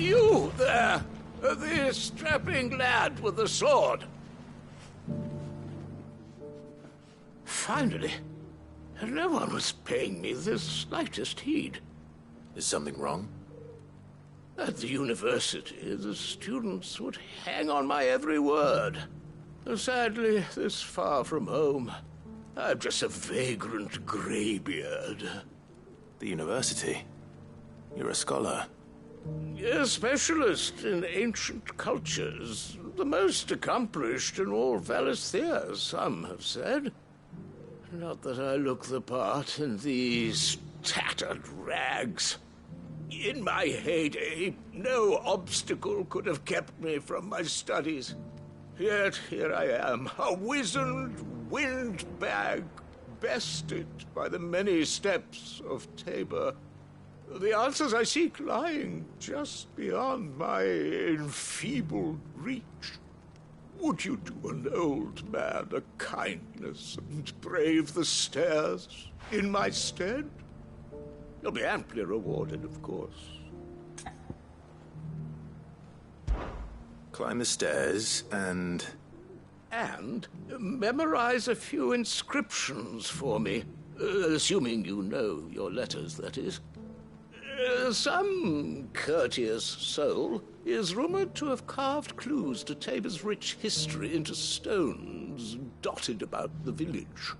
You there! The strapping lad with the sword. Finally, no one was paying me the slightest heed. Is something wrong? At the university, the students would hang on my every word. Sadly, this far from home, I'm just a vagrant greybeard. The university? You're a scholar. A specialist in ancient cultures. The most accomplished in all Valisthea, some have said. Not that I look the part in these tattered rags. In my heyday, no obstacle could have kept me from my studies. Yet here I am, a wizened windbag, bested by the many steps of Tabor. The answers I seek lying just beyond my enfeebled reach. Would you do an old man a kindness and brave the stairs in my stead? You'll be amply rewarded, of course. Climb the stairs and... And memorize a few inscriptions for me. Assuming you know your letters, that is. Some courteous soul is rumored to have carved clues to Tabor's rich history into stones dotted about the village.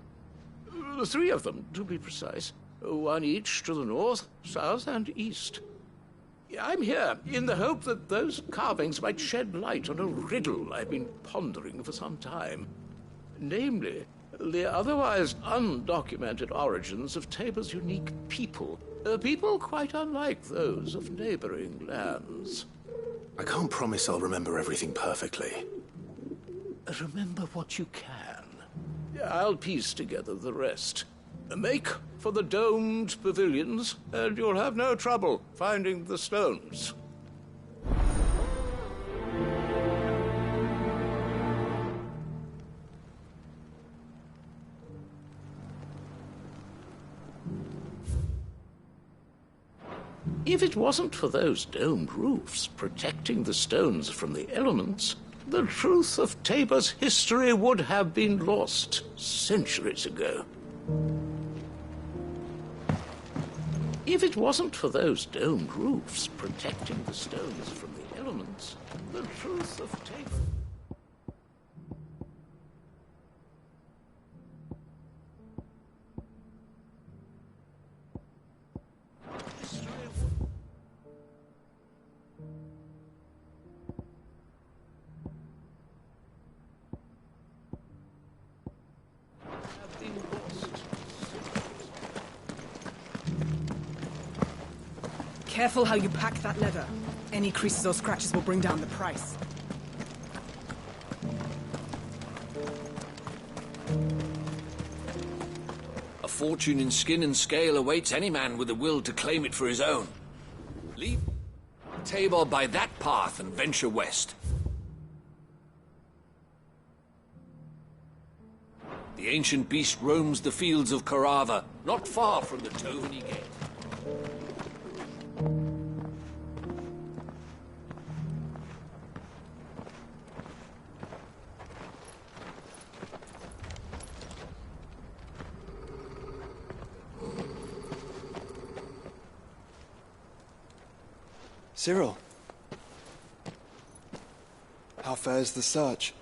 3 of them, to be precise. 1 each to the north, south, and east. I'm here in the hope that those carvings might shed light on a riddle I've been pondering for some time. Namely, the otherwise undocumented origins of Tabor's unique people. People quite unlike those of neighboring lands. I can't promise I'll remember everything perfectly. Remember what you can. I'll piece together the rest. Make for the domed pavilions, and you'll have no trouble finding the stones. If it wasn't for those domed roofs protecting the stones from the elements, the truth of Tabor's history would have been lost centuries ago. If it wasn't for those domed roofs protecting the stones from the elements, the truth of Tabor... Careful how you pack that leather. Any creases or scratches will bring down the price. A fortune in skin and scale awaits any man with the will to claim it for his own. Leave Tabor by that path and venture west. The ancient beast roams the fields of Carava, not far from the Toveni Gate. Cyril, how fares the search?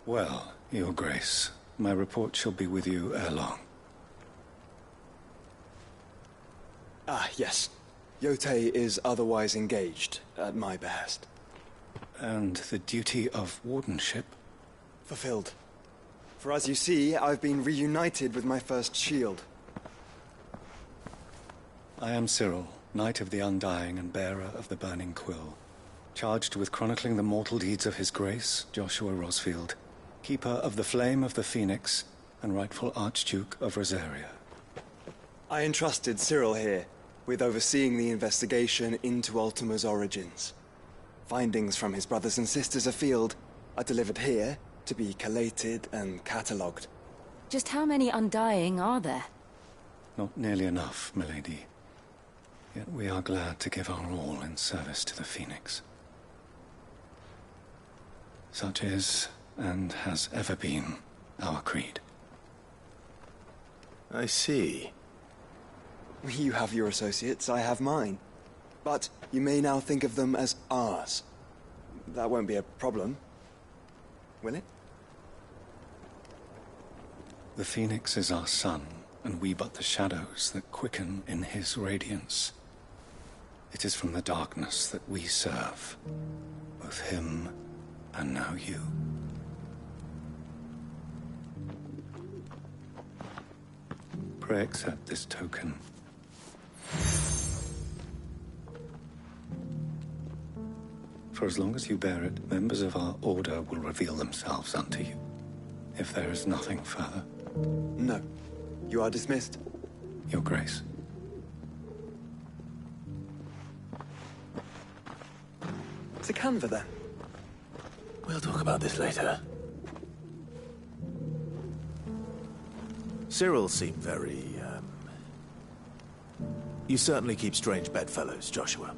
Well, Your Grace, my report shall be with you ere long. Ah, yes. Yotei is otherwise engaged, at my behest. And the duty of wardenship? Fulfilled. For as you see, I've been reunited with my first shield. I am Cyril, Knight of the Undying and bearer of the Burning Quill, charged with chronicling the mortal deeds of His Grace, Joshua Rosfield, Keeper of the Flame of the Phoenix, and rightful Archduke of Rosaria. I entrusted Cyril here with overseeing the investigation into Ultima's origins. Findings from his brothers and sisters afield are delivered here to be collated and catalogued. Just how many Undying are there? Not nearly enough, milady. Yet we are glad to give our all in service to the Phoenix. Such is, and has ever been, our creed. I see. You have your associates, I have mine. But you may now think of them as ours. That won't be a problem, will it? The Phoenix is our sun, and we but the shadows that quicken in his radiance. It is from the darkness that we serve, both him and now you. Pray accept this token. For as long as you bear it, members of our order will reveal themselves unto you. If there is nothing further. No. You are dismissed. Your Grace. To Canva, then. We'll talk about this later. Cyril seemed very, You certainly keep strange bedfellows, Joshua.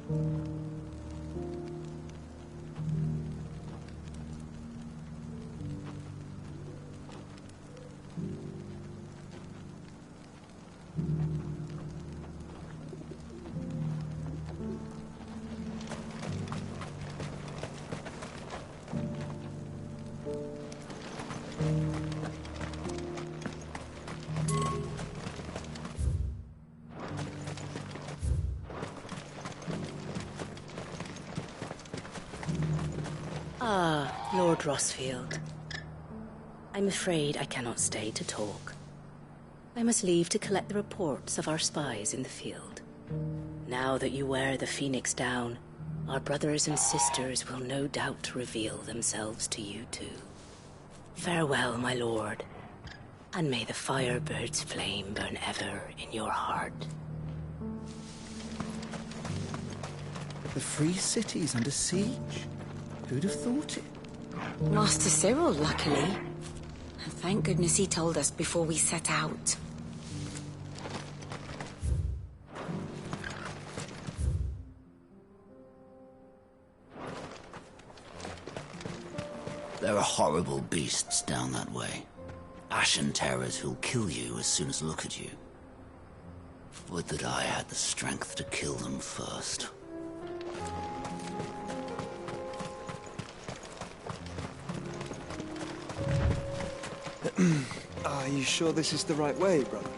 Lord Rosfield. I'm afraid I cannot stay to talk. I must leave to collect the reports of our spies in the field. Now that you wear the Phoenix down, our brothers and sisters will no doubt reveal themselves to you too. Farewell, my lord, and may the Firebird's flame burn ever in your heart. The Free City's under siege. Who'd have thought it? Master Cyril, luckily. And thank goodness he told us before we set out. There are horrible beasts down that way. Ashen terrors who'll kill you as soon as look at you. Would that I had the strength to kill them first. Are you sure this is the right way, brother?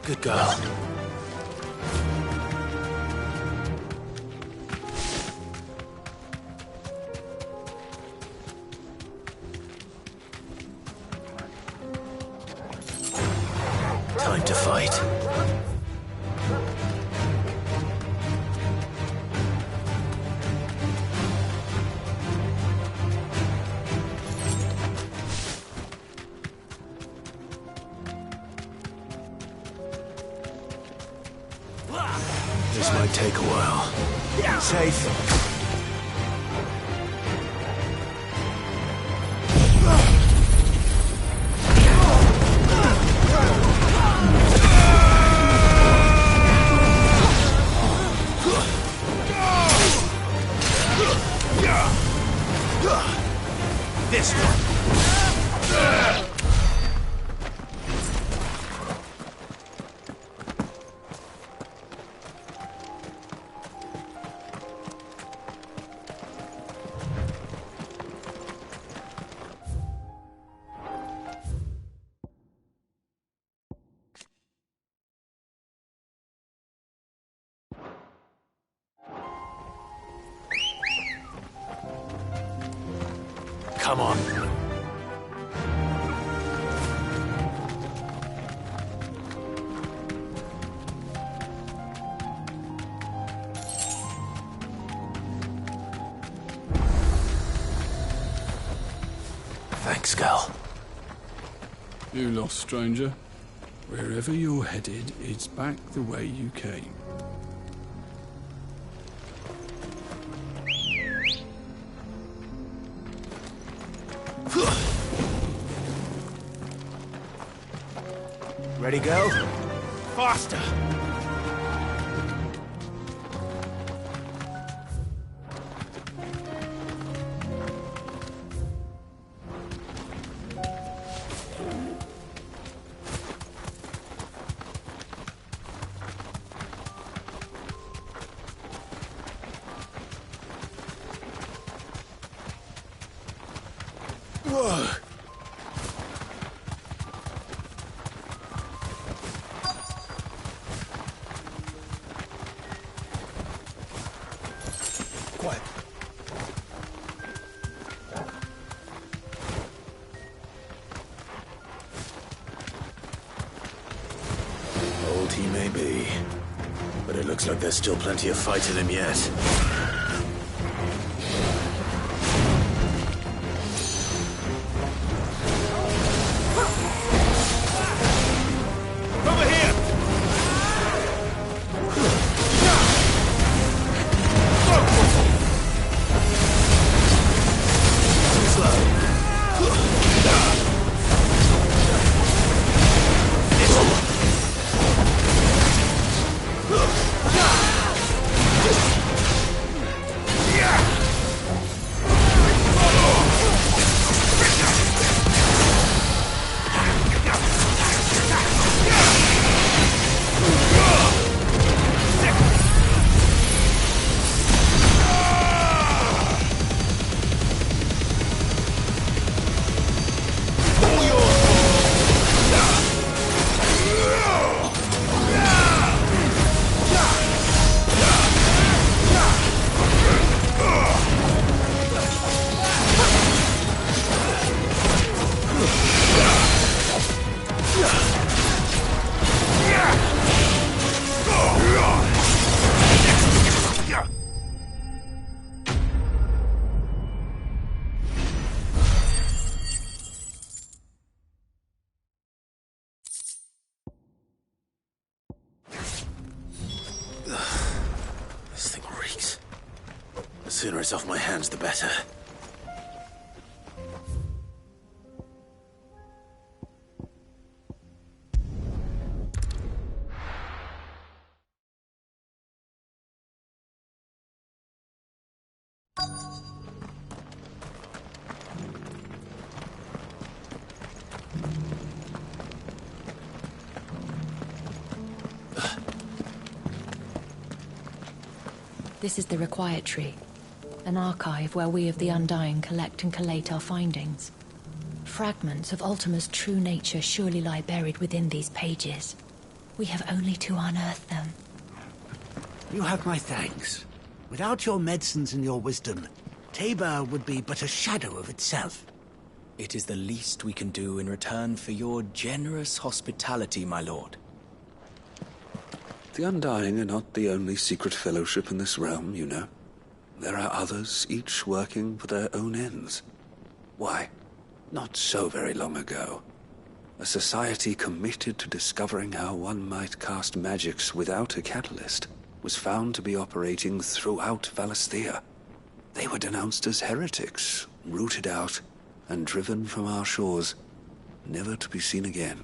Good girl. Time to fight. This might take a while. Safe. This one. Come on. Thanks, Gal. You lost, stranger. Wherever you're headed, it's back the way you came. Ready, go? Faster! Quiet. Old he may be, but it looks like there's still plenty of fight in him yet. This thing reeks. The sooner it's off my hands, the better. This is the Required Tree, an archive where we of the Undying collect and collate our findings. Fragments of Ultima's true nature surely lie buried within these pages. We have only to unearth them. You have my thanks. Without your medicines and your wisdom, Tabor would be but a shadow of itself. It is the least we can do in return for your generous hospitality, my lord. The Undying are not the only secret fellowship in this realm, you know. There are others, each working for their own ends. Why, not so very long ago, a society committed to discovering how one might cast magics without a catalyst was found to be operating throughout Valisthea. They were denounced as heretics, rooted out, and driven from our shores, never to be seen again.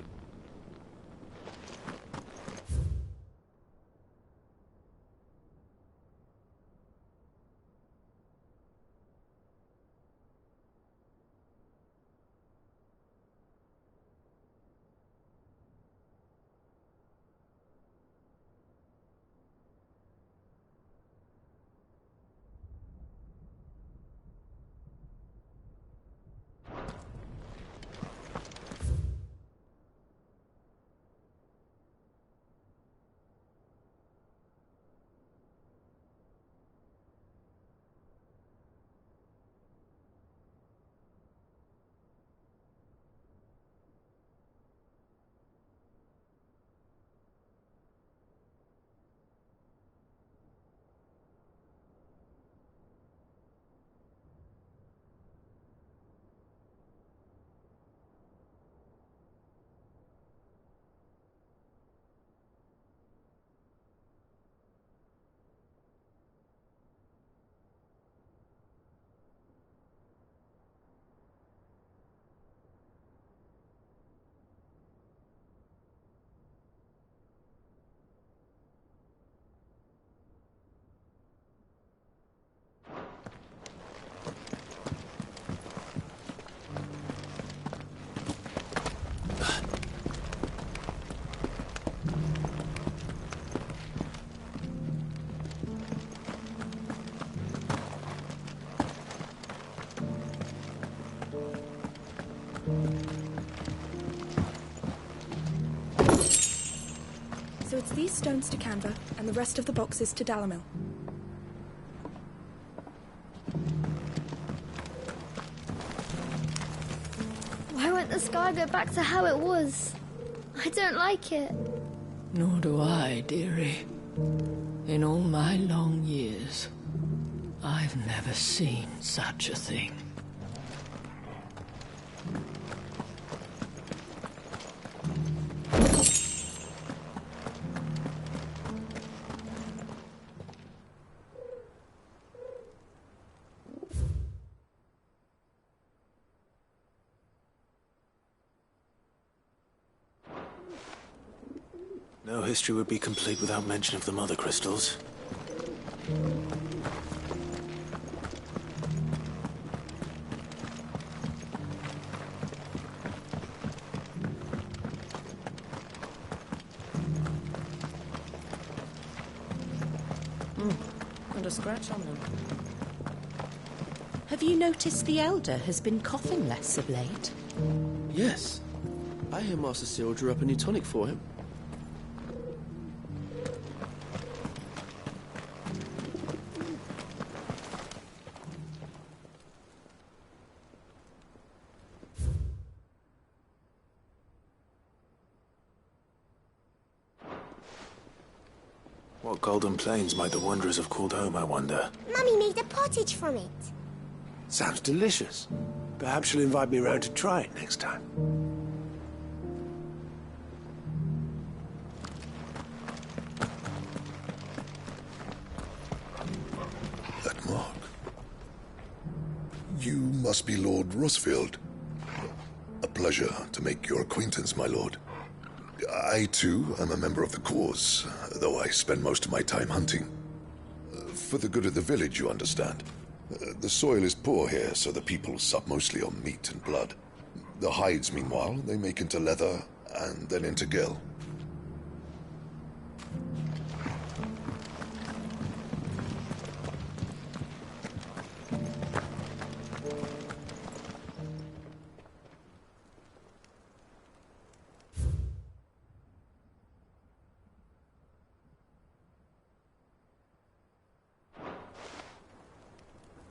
These stones to Canva, and the rest of the boxes to Dalamil. Why won't the sky go back to how it was? I don't like it. Nor do I, dearie. In all my long years, I've never seen such a thing. No history would be complete without mention of the Mother Crystals. And a scratch on them. Have you noticed the Elder has been coughing less of late? Yes. I hear Master Cyril drew up a new tonic for him. What golden plains might the Wanderers have called home, I wonder? Mummy made a pottage from it. Sounds delicious. Perhaps she'll invite me round to try it next time. That mark. You must be Lord Rosfield. A pleasure to make your acquaintance, my lord. I, too, am a member of the cause, though I spend most of my time hunting. For the good of the village, you understand. The soil is poor here, so the people sup mostly on meat and blood. The hides, meanwhile, they make into leather, and then into gil.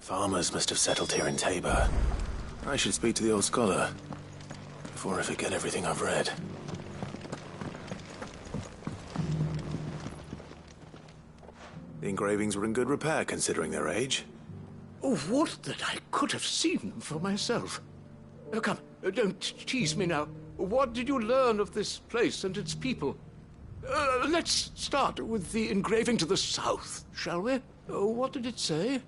Farmers must have settled here in Tabor. I should speak to the old scholar before I forget everything I've read. The engravings were in good repair, considering their age. Oh, what that I could have seen them for myself. Oh, come, don't tease me now. What did you learn of this place and its people? Let's start with the engraving to the south, shall we? What did it say?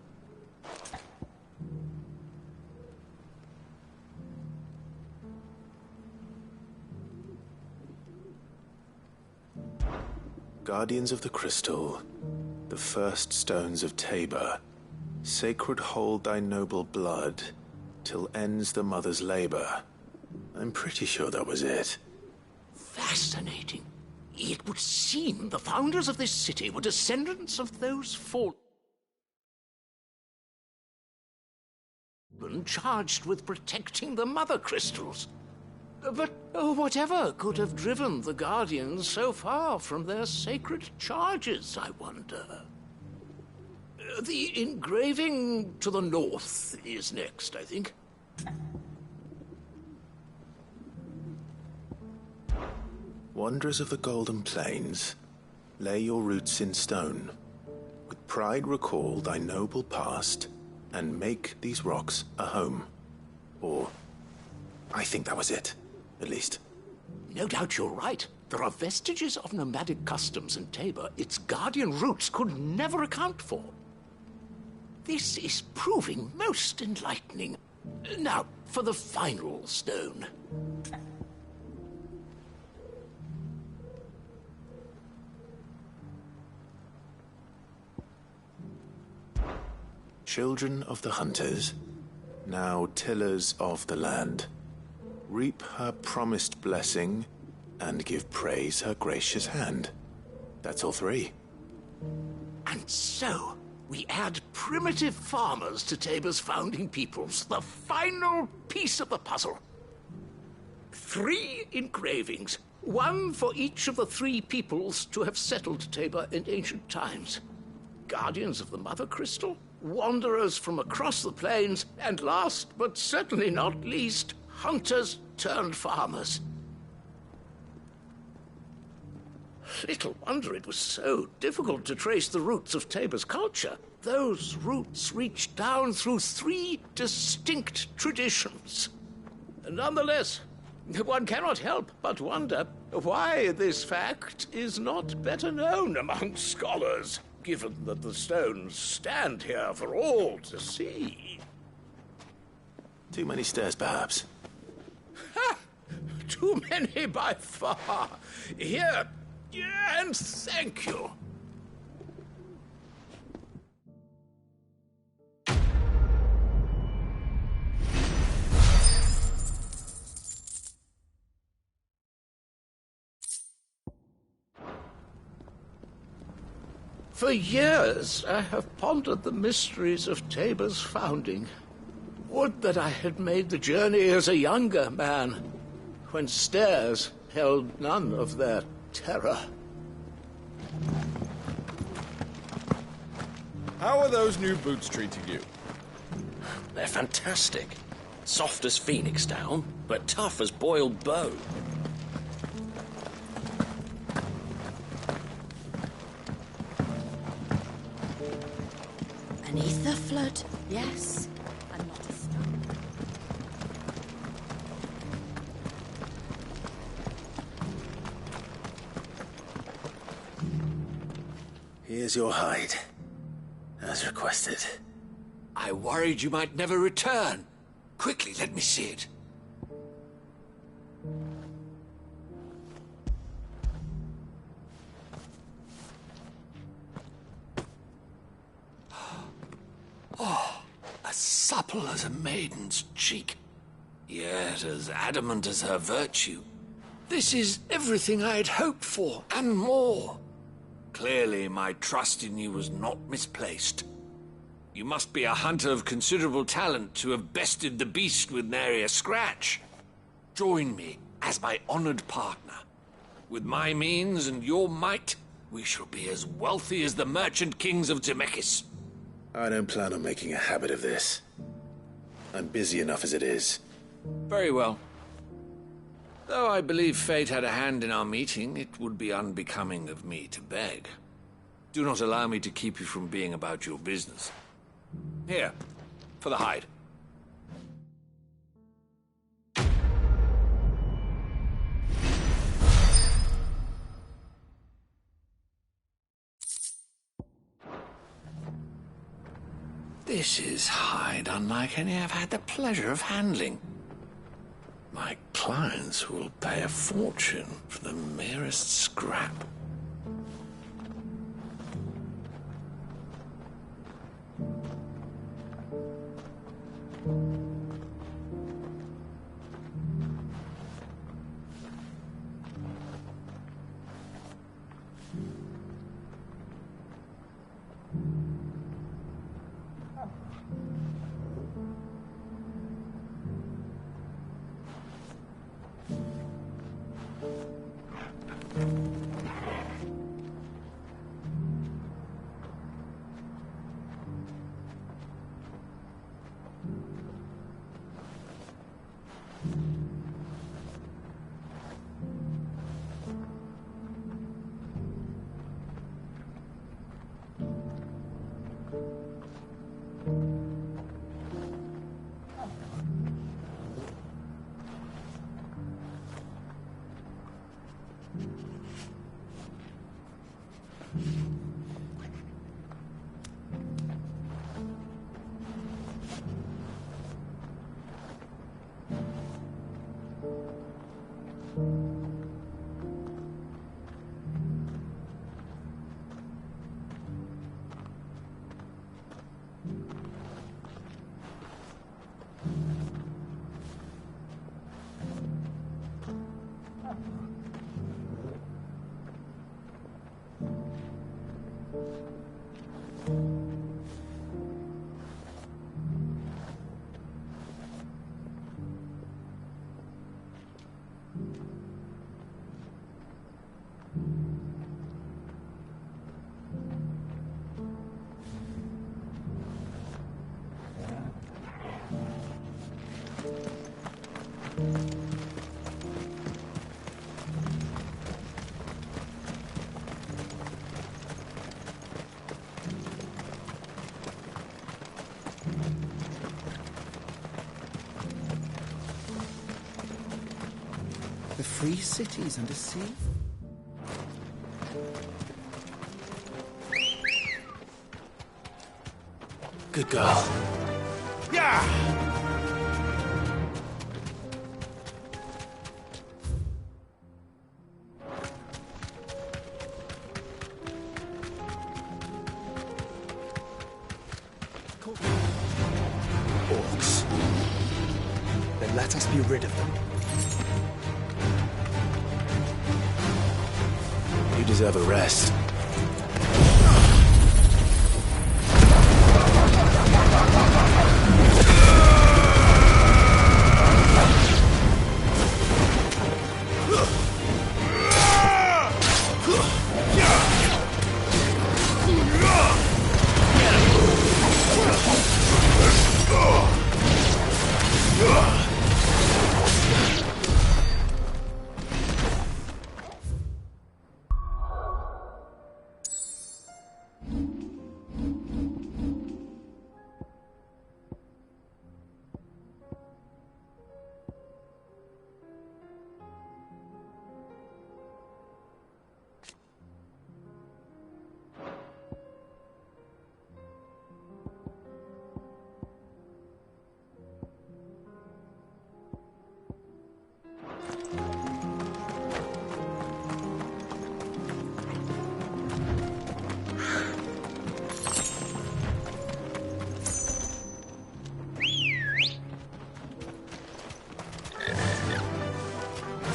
Guardians of the Crystal, the first stones of Tabor, sacred hold thy noble blood, till ends the mother's labor. I'm pretty sure that was it. Fascinating. It would seem the founders of this city were descendants of those fallen charged with protecting the Mother Crystals. But whatever could have driven the Guardians so far from their sacred charges, I wonder? The engraving to the north is next, I think. Wanderers of the Golden Plains, lay your roots in stone. With pride recall thy noble past, and make these rocks a home. Or, I think that was it, at least. No doubt you're right. There are vestiges of nomadic customs in Tabor its guardian roots could never account for. This is proving most enlightening. Now, for the final stone. Children of the hunters, now tillers of the land, reap her promised blessing and give praise her gracious hand. That's all three. And so, we add primitive farmers to Tabor's founding peoples, the final piece of the puzzle. 3 engravings, One for each of the 3 peoples to have settled Tabor in ancient times. Guardians of the Mother Crystal, wanderers from across the plains, and last but certainly not least, hunters turned farmers. Little wonder it was so difficult to trace the roots of Tabor's culture. Those roots reach down through 3 distinct traditions. Nonetheless, one cannot help but wonder why this fact is not better known among scholars, given that the stones stand here for all to see. Too many stairs, perhaps. Ha! Too many by far. Here, and thank you. For years, I have pondered the mysteries of Tabor's founding. Would that I had made the journey as a younger man, when stairs held none of their terror. How are those new boots treating you? They're fantastic. Soft as phoenix down, but tough as boiled bone. An ether flood, yes. And not a stone. Here's your hide, as requested. I worried you might never return. Quickly, let me see it. Oh, as supple as a maiden's cheek, yet as adamant as her virtue. This is everything I had hoped for, and more. Clearly, my trust in you was not misplaced. You must be a hunter of considerable talent to have bested the beast with nary a scratch. Join me as my honored partner. With my means and your might, we shall be as wealthy as the merchant kings of Zemeckis. I don't plan on making a habit of this. I'm busy enough as it is. Very well. Though I believe fate had a hand in our meeting, it would be unbecoming of me to beg. Do not allow me to keep you from being about your business. Here, for the hide. This is hide unlike any I've had the pleasure of handling. My clients will pay a fortune for the merest scrap. free cities under sea? Good girl. Yeah! Orcs. Then let us be rid of them. You deserve a rest.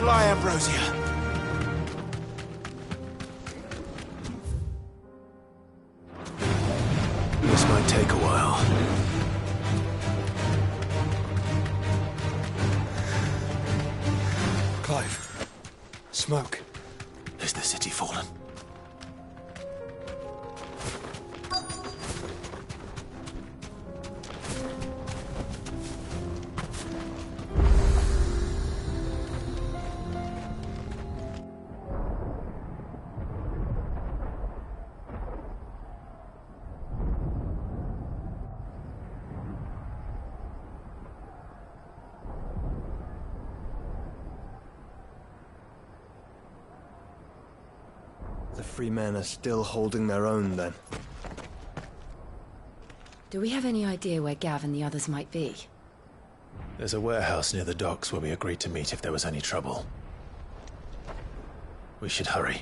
Fly, Ambrosia. This might take a while. Clive. Smoke. Is the city fallen? The free men are still holding their own, then. Do we have any idea where Gav and the others might be? There's a warehouse near the docks where we agreed to meet if there was any trouble. We should hurry.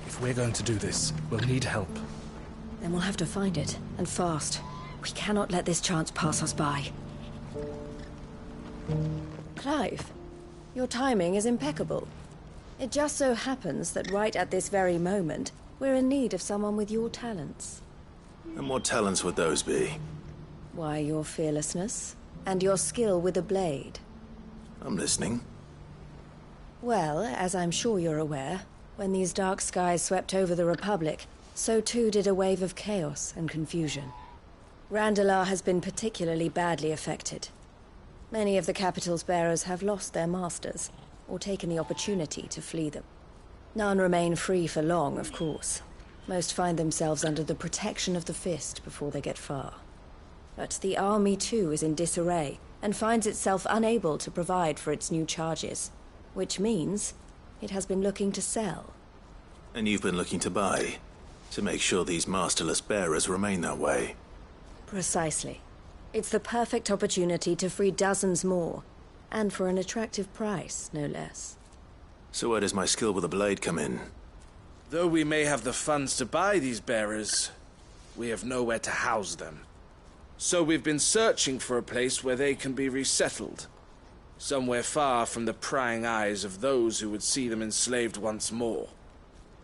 If we're going to do this, we'll need help. Then we'll have to find it, and fast. We cannot let this chance pass us by. Clive, your timing is impeccable. It just so happens that right at this very moment, we're in need of someone with your talents. And what talents would those be? Why, your fearlessness, and your skill with a blade. I'm listening. Well, as I'm sure you're aware, when these dark skies swept over the Republic, so too did a wave of chaos and confusion. Randalar has been particularly badly affected. Many of the capital's bearers have lost their masters, or taken the opportunity to flee them. None remain free for long, of course. Most find themselves under the protection of the Fist before they get far. But the army too is in disarray, and finds itself unable to provide for its new charges. Which means it has been looking to sell. And you've been looking to buy, to make sure these masterless bearers remain that way. Precisely. It's the perfect opportunity to free dozens more, and for an attractive price, no less. So where does my skill with a blade come in? Though we may have the funds to buy these bearers, we have nowhere to house them. So we've been searching for a place where they can be resettled. Somewhere far from the prying eyes of those who would see them enslaved once more.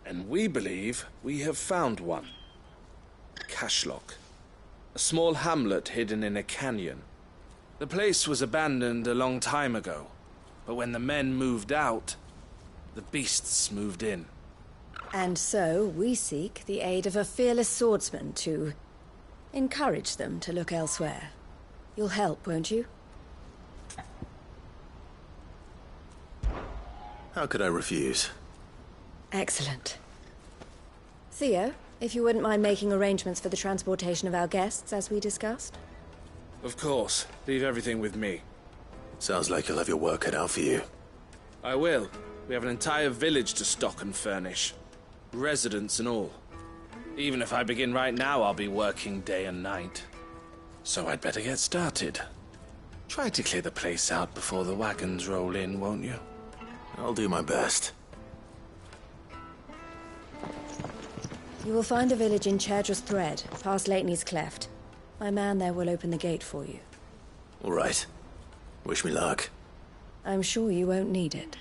And we believe we have found one. Cashlock. A small hamlet hidden in a canyon. The place was abandoned a long time ago, but when the men moved out, the beasts moved in. And so we seek the aid of a fearless swordsman to encourage them to look elsewhere. You'll help, won't you? How could I refuse? Excellent. Theo, if you wouldn't mind making arrangements for the transportation of our guests, as we discussed. Of course. Leave everything with me. Sounds like you'll have your work cut out for you. I will. We have an entire village to stock and furnish. Residents and all. Even if I begin right now, I'll be working day and night. So I'd better get started. Try to clear the place out before the wagons roll in, won't you? I'll do my best. You will find a village in Chairdra's Thread, past Lateney's Cleft. My man there will open the gate for you. All right. Wish me luck. I'm sure you won't need it.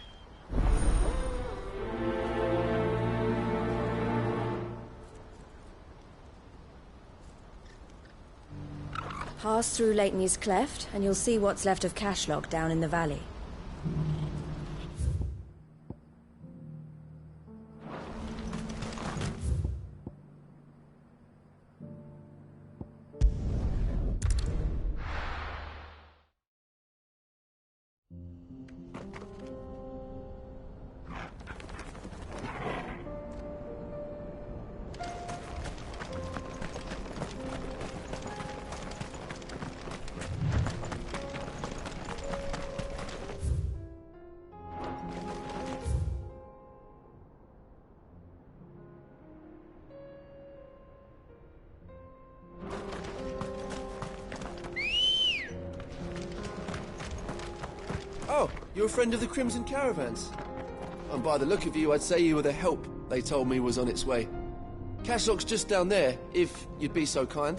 Pass through Lateney's Cleft, and you'll see what's left of Cashlock down in the valley. Oh, you're a friend of the Crimson Caravans. And by the look of you, I'd say you were the help they told me was on its way. Cashlock's just down there, if you'd be so kind.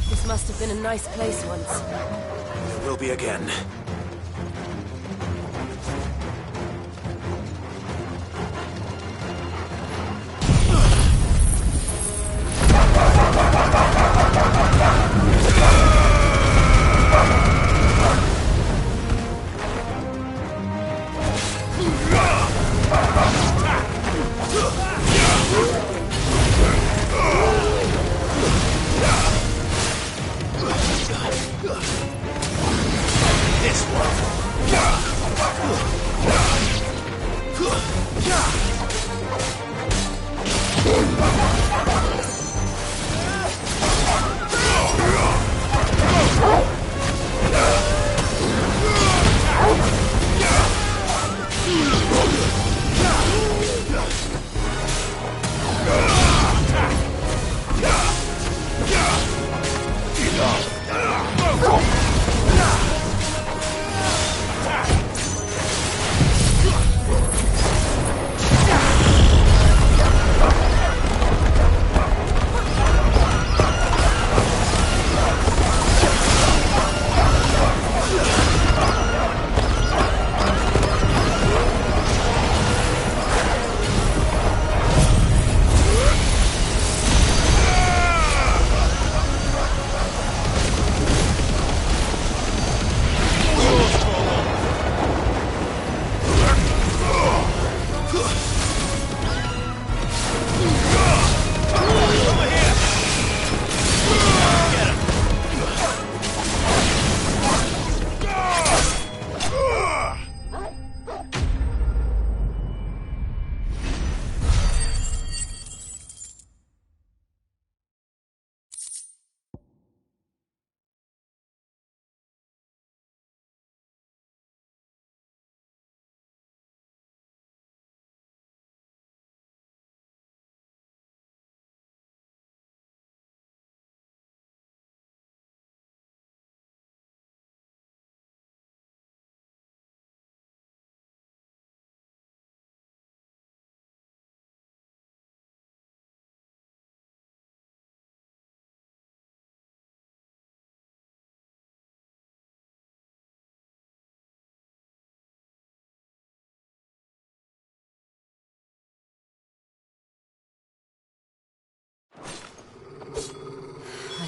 This must have been a nice place once. It will be again. This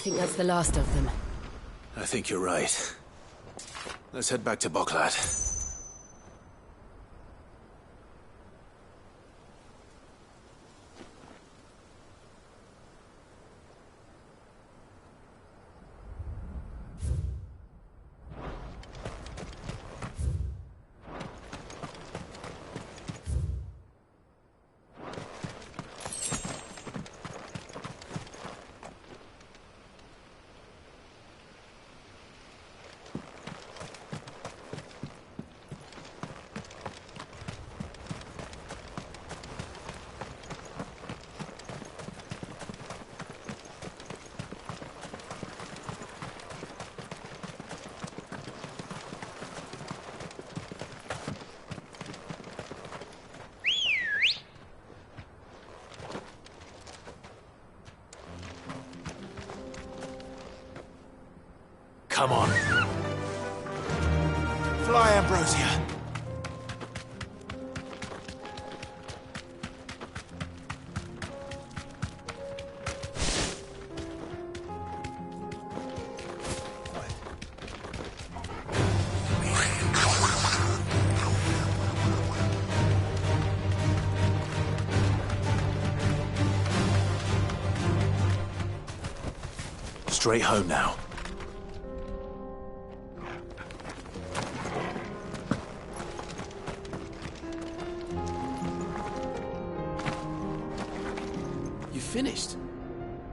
think that's the last of them. I think you're right. Let's head back to Boklat. Come on. Fly, Ambrosia. Straight home now. Finished?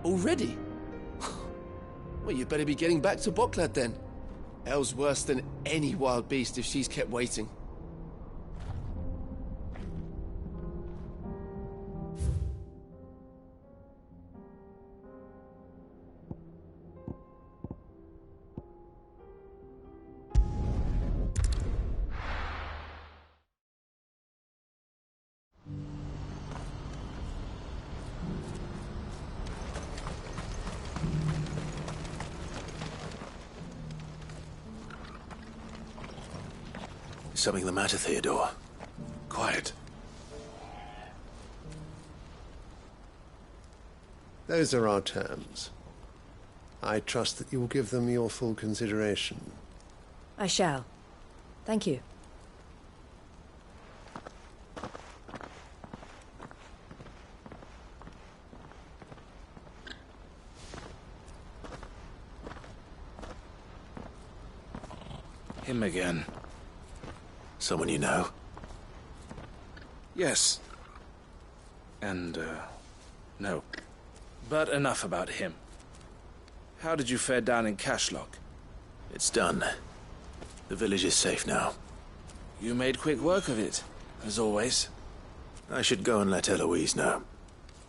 Already? Well, you'd better be getting back to Boklat then. Elle's worse than any wild beast if she's kept waiting. Something the matter, Theodore? Quiet. Those are our terms. I trust that you will give them your full consideration. I shall. Thank you. Him again. Someone you know? Yes. And, no. But enough about him. How did you fare down in Cashlock? It's done. The village is safe now. You made quick work of it, as always. I should go and let Eloise know.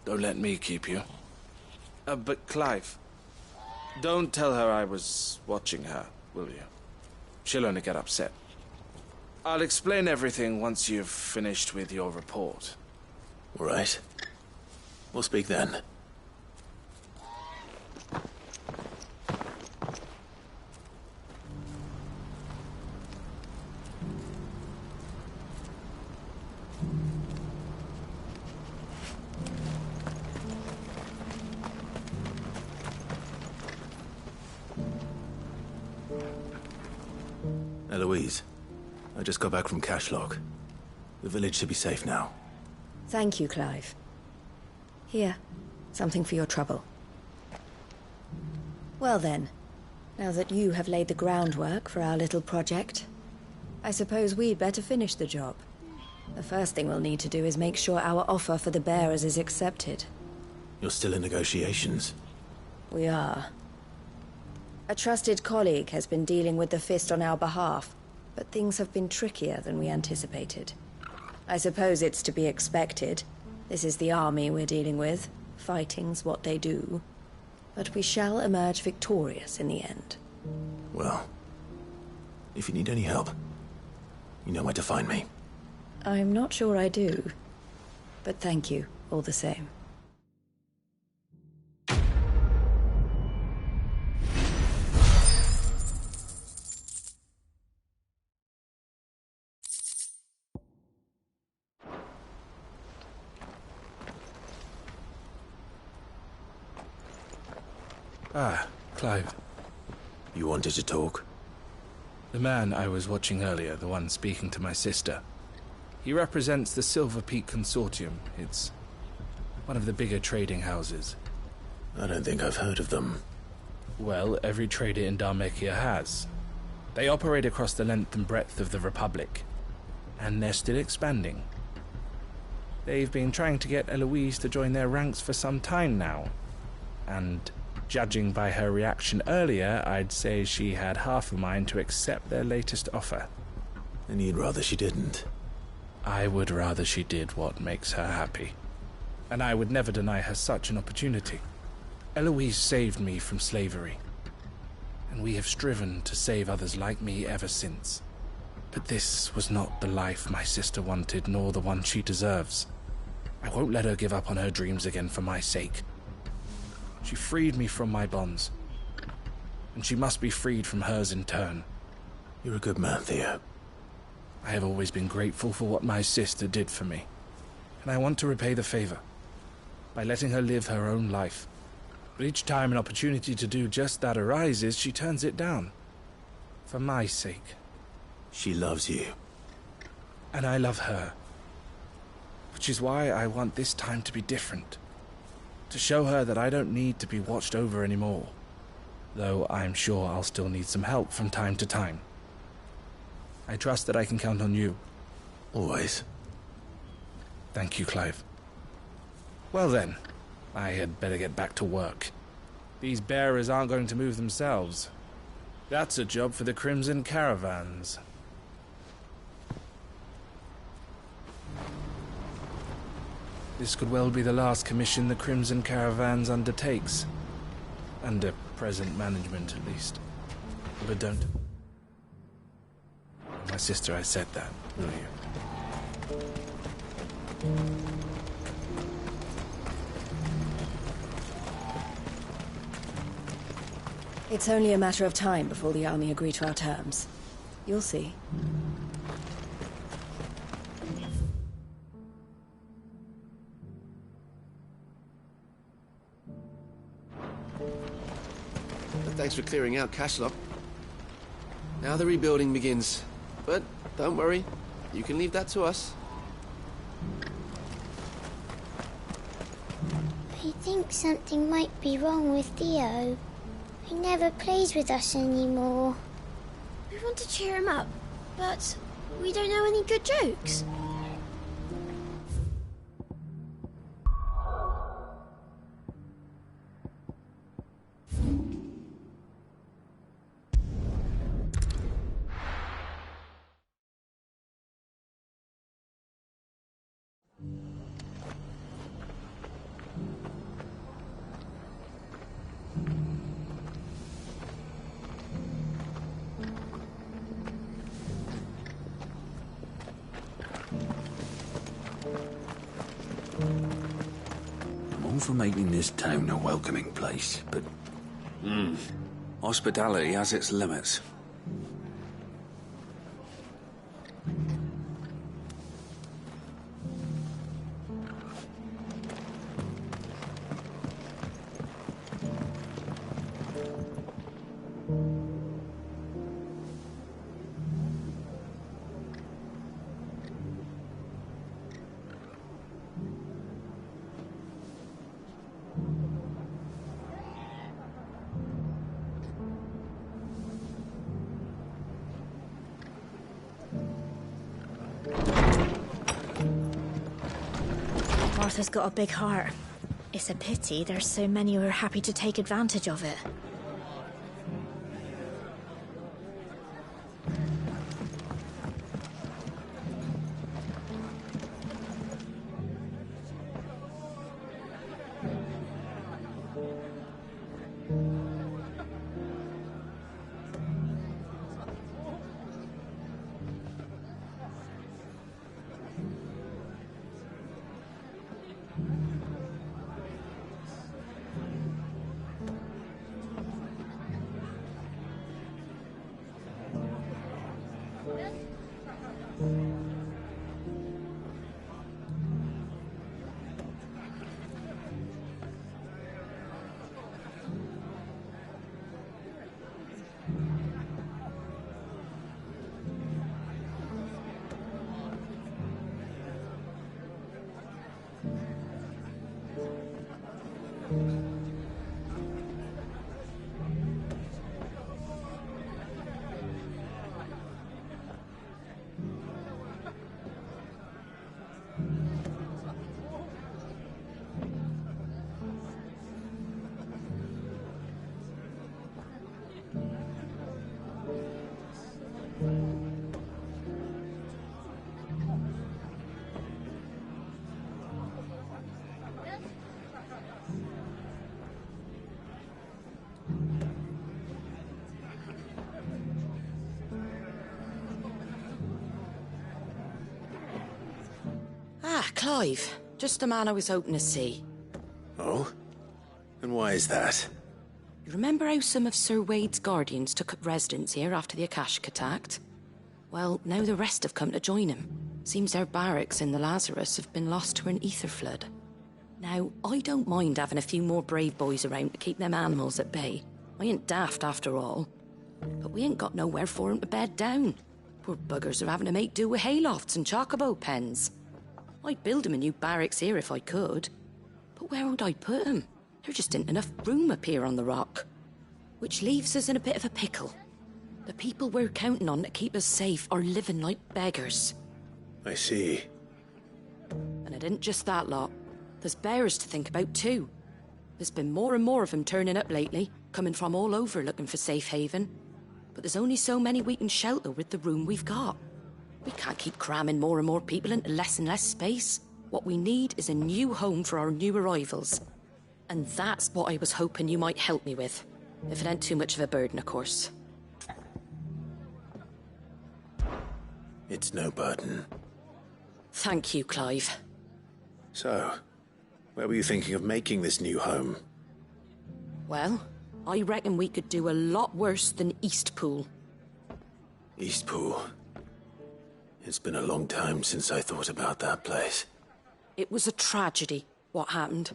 Don't let me keep you. But Clive, don't tell her I was watching her, will you? She'll only get upset. I'll explain everything once you've finished with your report. All right. We'll speak then. Eloise, I just got back from Cashlock. The village should be safe now. Thank you, Clive. Here, something for your trouble. Well then, now that you have laid the groundwork for our little project, I suppose we'd better finish the job. The first thing we'll need to do is make sure our offer for the bearers is accepted. You're still in negotiations? We are. A trusted colleague has been dealing with the Fist on our behalf, but things have been trickier than we anticipated. I suppose it's to be expected. This is the army we're dealing with. Fighting's what they do. But we shall emerge victorious in the end. Well, if you need any help, you know where to find me. I'm not sure I do, but thank you all the same. Ah, Clive. You wanted to talk? The man I was watching earlier, the one speaking to my sister. He represents the Silver Peak Consortium. It's one of the bigger trading houses. I don't think I've heard of them. Well, every trader in Dharmekia has. They operate across the length and breadth of the Republic. And they're still expanding. They've been trying to get Eloise to join their ranks for some time now. And judging by her reaction earlier, I'd say she had half a mind to accept their latest offer. And you'd rather she didn't? I would rather she did what makes her happy. And I would never deny her such an opportunity. Eloise saved me from slavery. And we have striven to save others like me ever since. But this was not the life my sister wanted, nor the one she deserves. I won't let her give up on her dreams again for my sake. She freed me from my bonds. And she must be freed from hers in turn. You're a good man, Theo. I have always been grateful for what my sister did for me. And I want to repay the favor by letting her live her own life. But each time an opportunity to do just that arises, she turns it down. For my sake. She loves you. And I love her. Which is why I want this time to be different. To show her that I don't need to be watched over anymore. Though I'm sure I'll still need some help from time to time. I trust that I can count on you. Always. Thank you, Clive. Well then, I had better get back to work. These bearers aren't going to move themselves. That's a job for the Crimson Caravans. This could well be the last commission the Crimson Caravans undertakes. Under present management, at least. But don't. My sister, I said that, will you? It's only a matter of time before the army agree to our terms. You'll see. Thanks for clearing out Cashlock. Now the rebuilding begins. But don't worry, you can leave that to us. I think something might be wrong with Theo. He never plays with us anymore. We want to cheer him up, but we don't know any good jokes. I'm all for making this town a welcoming place, but hospitality has its limits. Arthur's got a big heart. It's a pity there's so many who are happy to take advantage of it. Ah, Clive. Just the man I was hoping to see. Oh? And why is that? You remember how some of Sir Wade's guardians took up residence here after the Akashic attacked? Well, now the rest have come to join him. Seems their barracks in the Lazarus have been lost to an ether flood. Now, I don't mind having a few more brave boys around to keep them animals at bay. I ain't daft after all. But we ain't got nowhere for 'em to bed down. Poor buggers are having to make do with haylofts and chocobo pens. I'd build 'em a new barracks here if I could. But where would I put 'em? There just isn't enough room up here on the rock. Which leaves us in a bit of a pickle. The people we're counting on to keep us safe are living like beggars. I see. And it isn't just that lot. There's bearers to think about too. There's been more and more of them turning up lately, coming from all over looking for safe haven. But there's only so many we can shelter with the room we've got. We can't keep cramming more and more people into less and less space. What we need is a new home for our new arrivals. And that's what I was hoping you might help me with. If it ain't too much of a burden, of course. It's no burden. Thank you, Clive. So, where were you thinking of making this new home? Well, I reckon we could do a lot worse than Eastpool. Eastpool? It's been a long time since I thought about that place. It was a tragedy, what happened.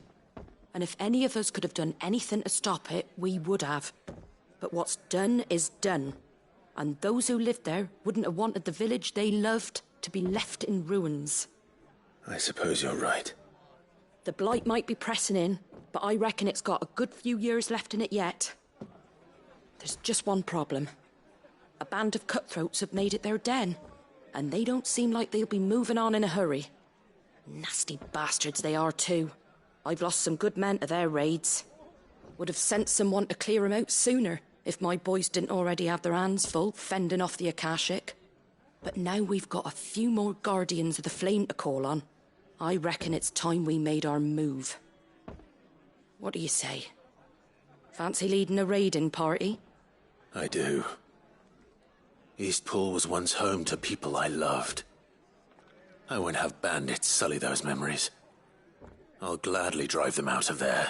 And if any of us could have done anything to stop it, we would have. But what's done is done. And those who lived there wouldn't have wanted the village they loved to be left in ruins. I suppose you're right. The blight might be pressing in, but I reckon it's got a good few years left in it yet. There's just one problem. A band of cutthroats have made it their den, and they don't seem like they'll be moving on in a hurry. Nasty bastards they are too. I've lost some good men to their raids. Would have sent someone to clear 'em out sooner if my boys didn't already have their hands full fending off the Akashic. But now we've got a few more guardians of the flame to call on. I reckon it's time we made our move. What do you say? Fancy leading a raiding party? I do. Eastpool was once home to people I loved. I won't have bandits sully those memories. I'll gladly drive them out of there.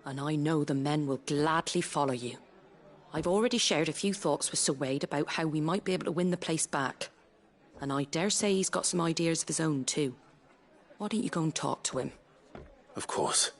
And I know the men will gladly follow you. I've already shared a few thoughts with Sir Wade about how we might be able to win the place back. And I dare say he's got some ideas of his own too. Why don't you go and talk to him? Of course.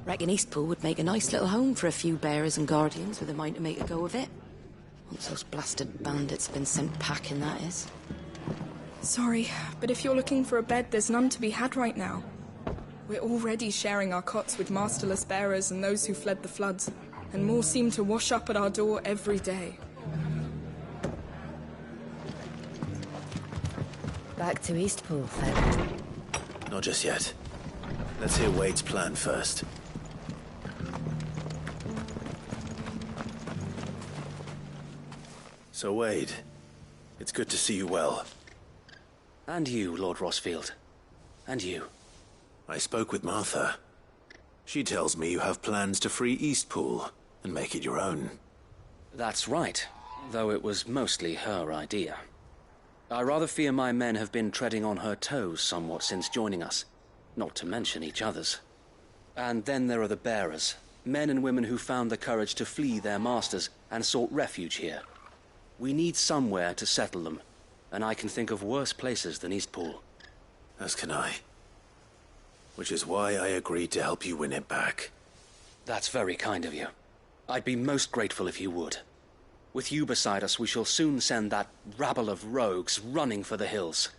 Reckon Eastpool would make a nice little home for a few bearers and guardians with a mind to make a go of it. Once those blasted bandits have been sent packing, that is. Sorry, but if you're looking for a bed, there's none to be had right now. We're already sharing our cots with masterless bearers and those who fled the floods, and more seem to wash up at our door every day. Back to Eastpool, then. Not just yet. Let's hear Wade's plan first. So, Wade, it's good to see you well. And you, Lord Rosfield. And you. I spoke with Martha. She tells me you have plans to free Eastpool and make it your own. That's right, though it was mostly her idea. I rather fear my men have been treading on her toes somewhat since joining us, not to mention each other's. And then there are the bearers, men and women who found the courage to flee their masters and sought refuge here. We need somewhere to settle them, and I can think of worse places than Eastpool. As can I. Which is why I agreed to help you win it back. That's very kind of you. I'd be most grateful if you would. With you beside us, we shall soon send that rabble of rogues running for the hills.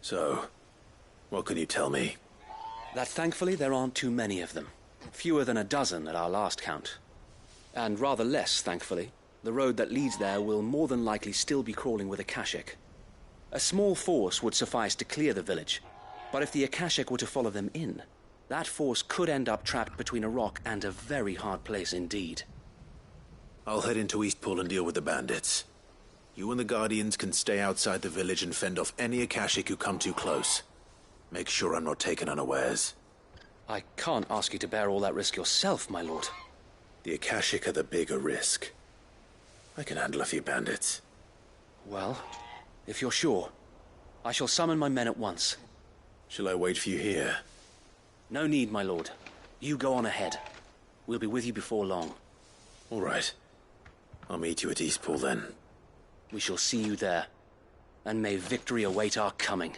So, what can you tell me? That thankfully there aren't too many of them. Fewer than a dozen at our last count. And rather less, thankfully, the road that leads there will more than likely still be crawling with Akashic. A small force would suffice to clear the village, but if the Akashic were to follow them in, that force could end up trapped between a rock and a very hard place indeed. I'll head into Eastpool and deal with the bandits. You and the Guardians can stay outside the village and fend off any Akashic who come too close. Make sure I'm not taken unawares. I can't ask you to bear all that risk yourself, my lord. The Akashic are the bigger risk. I can handle a few bandits. Well, if you're sure, I shall summon my men at once. Shall I wait for you here? No need, my lord. You go on ahead. We'll be with you before long. All right. I'll meet you at Eastpool then. We shall see you there. And may victory await our coming.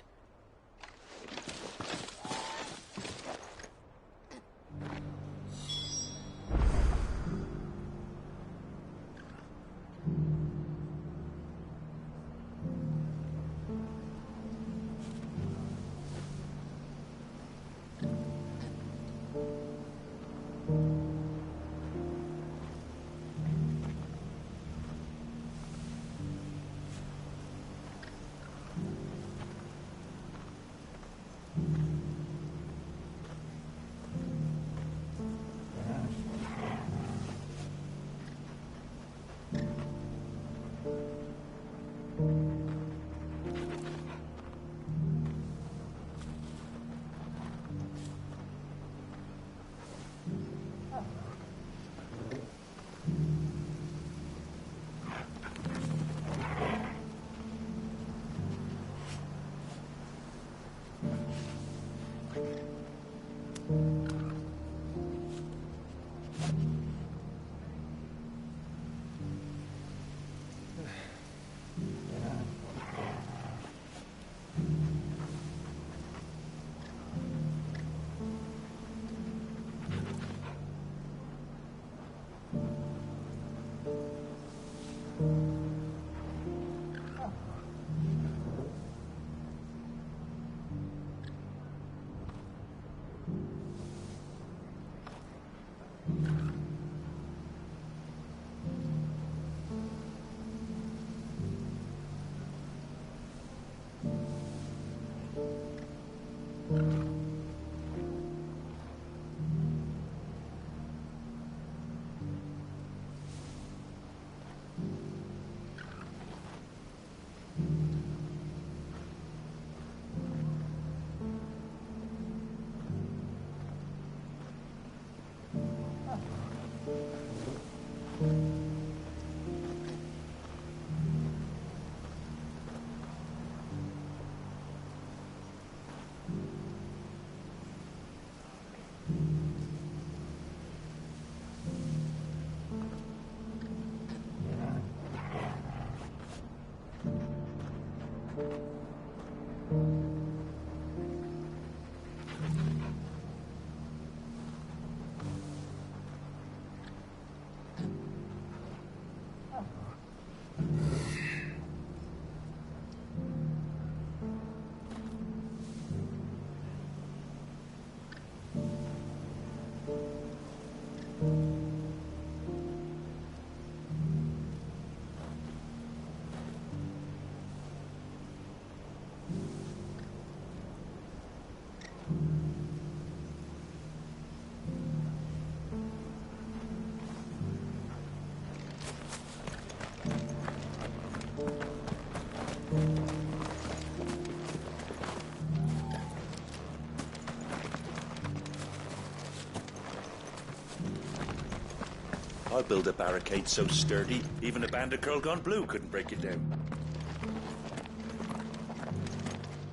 I'll build a barricade so sturdy, even a band of Curl Gone Blue couldn't break it down.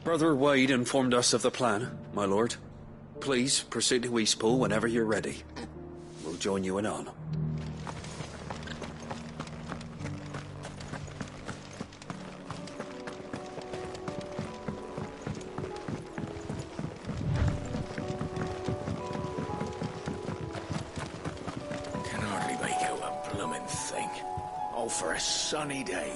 Brother Wade informed us of the plan, my lord. Please proceed to Eastpool whenever you're ready. We'll join you anon. Can hardly make out a bloomin' thing. All for a sunny day.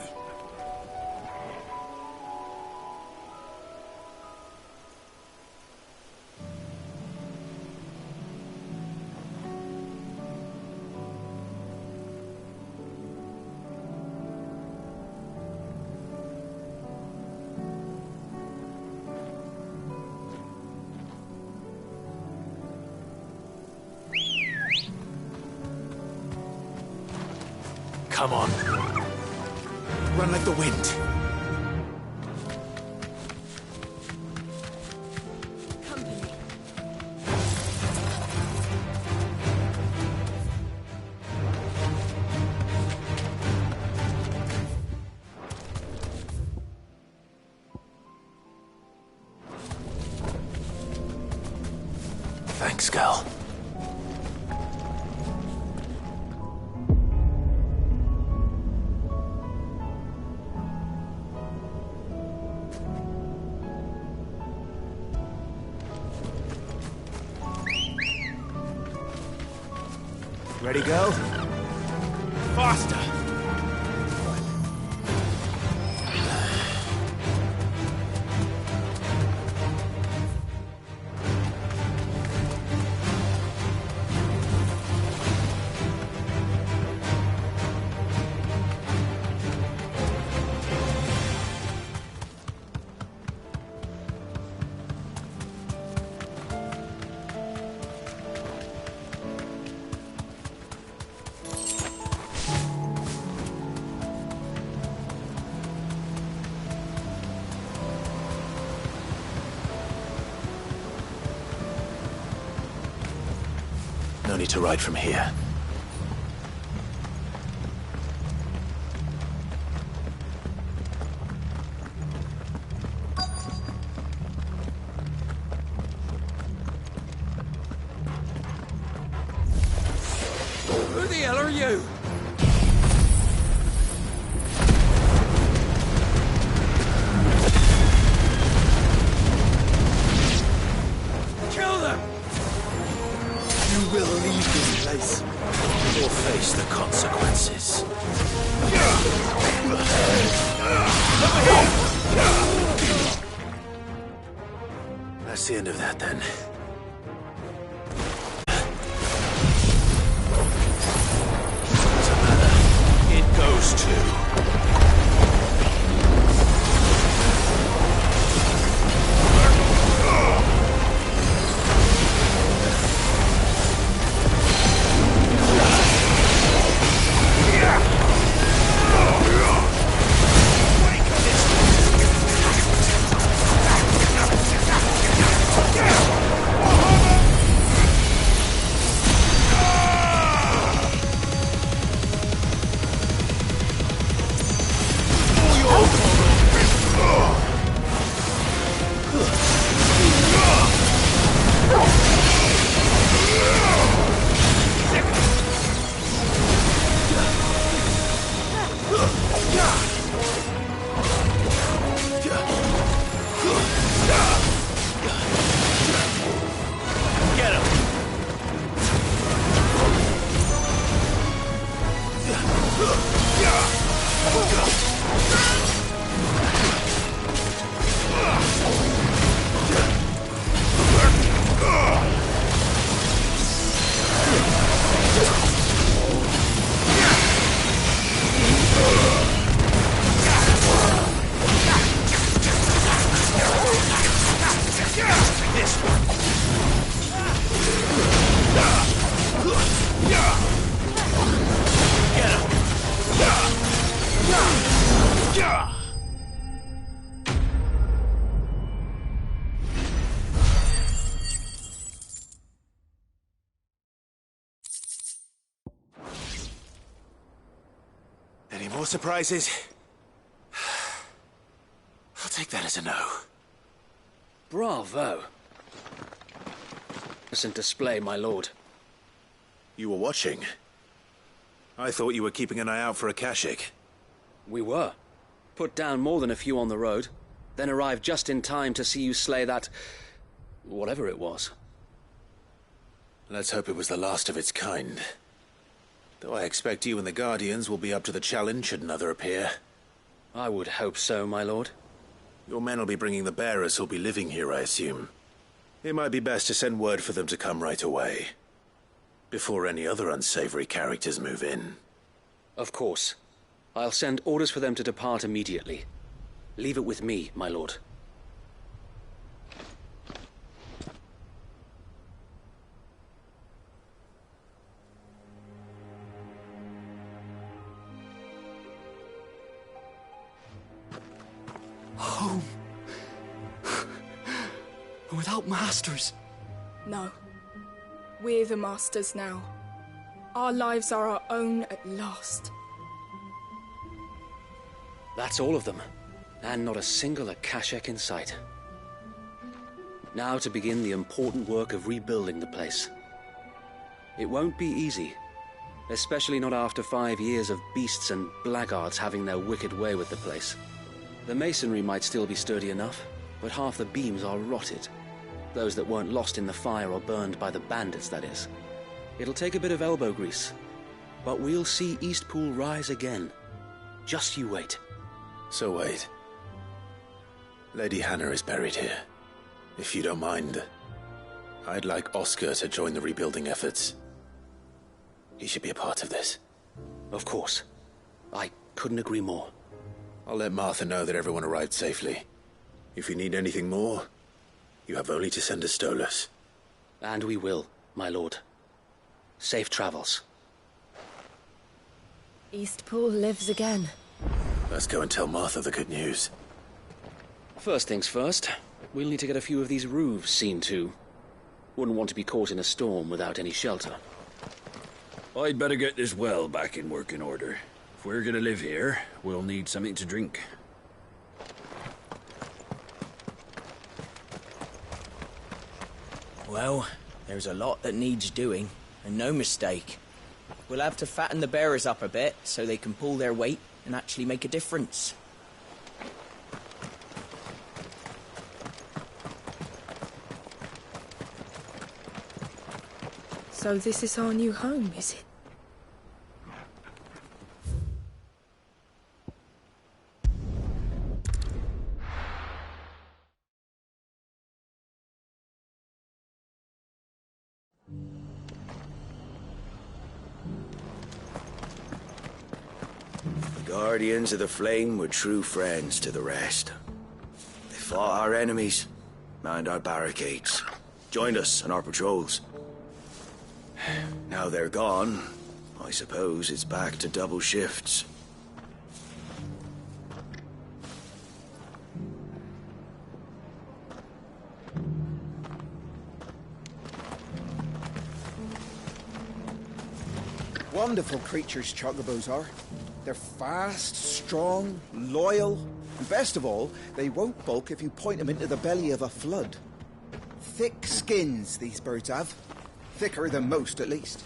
Come on. Run like the wind. Thanks, girl. Ready, girl? Faster! No need to ride from here. Who the hell are you? Kill them! You will leave this place or face the consequences. That's the end of that, then. Doesn't matter. It goes to... more surprises? I'll take that as a no. Bravo. Magnificent display, my lord. You were watching? I thought you were keeping an eye out for a Kashik. We were. Put down more than a few on the road, then arrived just in time to see you slay that... whatever it was. Let's hope it was the last of its kind. Though I expect you and the Guardians will be up to the challenge should another appear. I would hope so, my lord. Your men will be bringing the bearers who'll be living here, I assume. It might be best to send word for them to come right away, before any other unsavory characters move in. Of course. I'll send orders for them to depart immediately. Leave it with me, my lord. Home. Without masters. No. We're the masters now. Our lives are our own at last. That's all of them. And not a single Akashek in sight. Now to begin the important work of rebuilding the place. It won't be easy. Especially not after 5 years of beasts and blackguards having their wicked way with the place. The masonry might still be sturdy enough, but half the beams are rotted. Those that weren't lost in the fire or burned by the bandits, that is. It'll take a bit of elbow grease. But we'll see Eastpool rise again. Just you wait. So wait. Lady Hannah is buried here. If you don't mind, I'd like Oscar to join the rebuilding efforts. He should be a part of this. Of course. I couldn't agree more. I'll let Martha know that everyone arrived safely. If you need anything more, you have only to send a Stolas. And we will, my lord. Safe travels. Eastpool lives again. Let's go and tell Martha the good news. First things first, we'll need to get a few of these roofs seen to. Wouldn't want to be caught in a storm without any shelter. I'd better get this well back in working order. If we're gonna live here, we'll need something to drink. Well, there's a lot that needs doing, and no mistake. We'll have to fatten the bearers up a bit so they can pull their weight and actually make a difference. So this is our new home, is it? Guardians of the Flame were true friends to the rest. They fought our enemies, manned our barricades, joined us on our patrols. Now they're gone, I suppose it's back to double shifts. Wonderful creatures, chocobos are. They're fast, strong, loyal, and best of all, they won't balk if you point them into the belly of a flood. Thick skins, these birds have. Thicker than most, at least.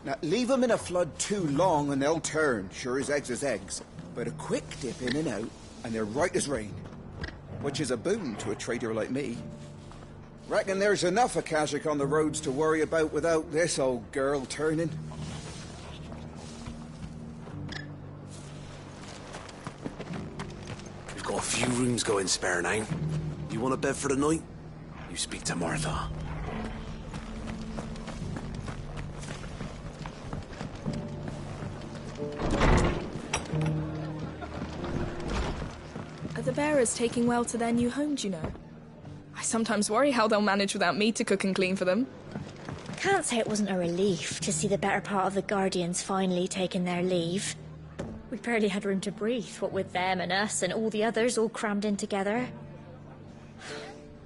Now, leave them in a flood too long and they'll turn, sure as eggs is eggs. But a quick dip in and out, and they're right as rain. Which is a boon to a trader like me. Reckon there's enough Akashik on the roads to worry about without this old girl turning. Got a few rooms going spare now. You want a bed for the night? You speak to Martha. Are the bearers taking well to their new home, do you know? I sometimes worry how they'll manage without me to cook and clean for them. Can't say it wasn't a relief to see the better part of the Guardians finally taking their leave. We barely had room to breathe, what with them and us and all the others all crammed in together.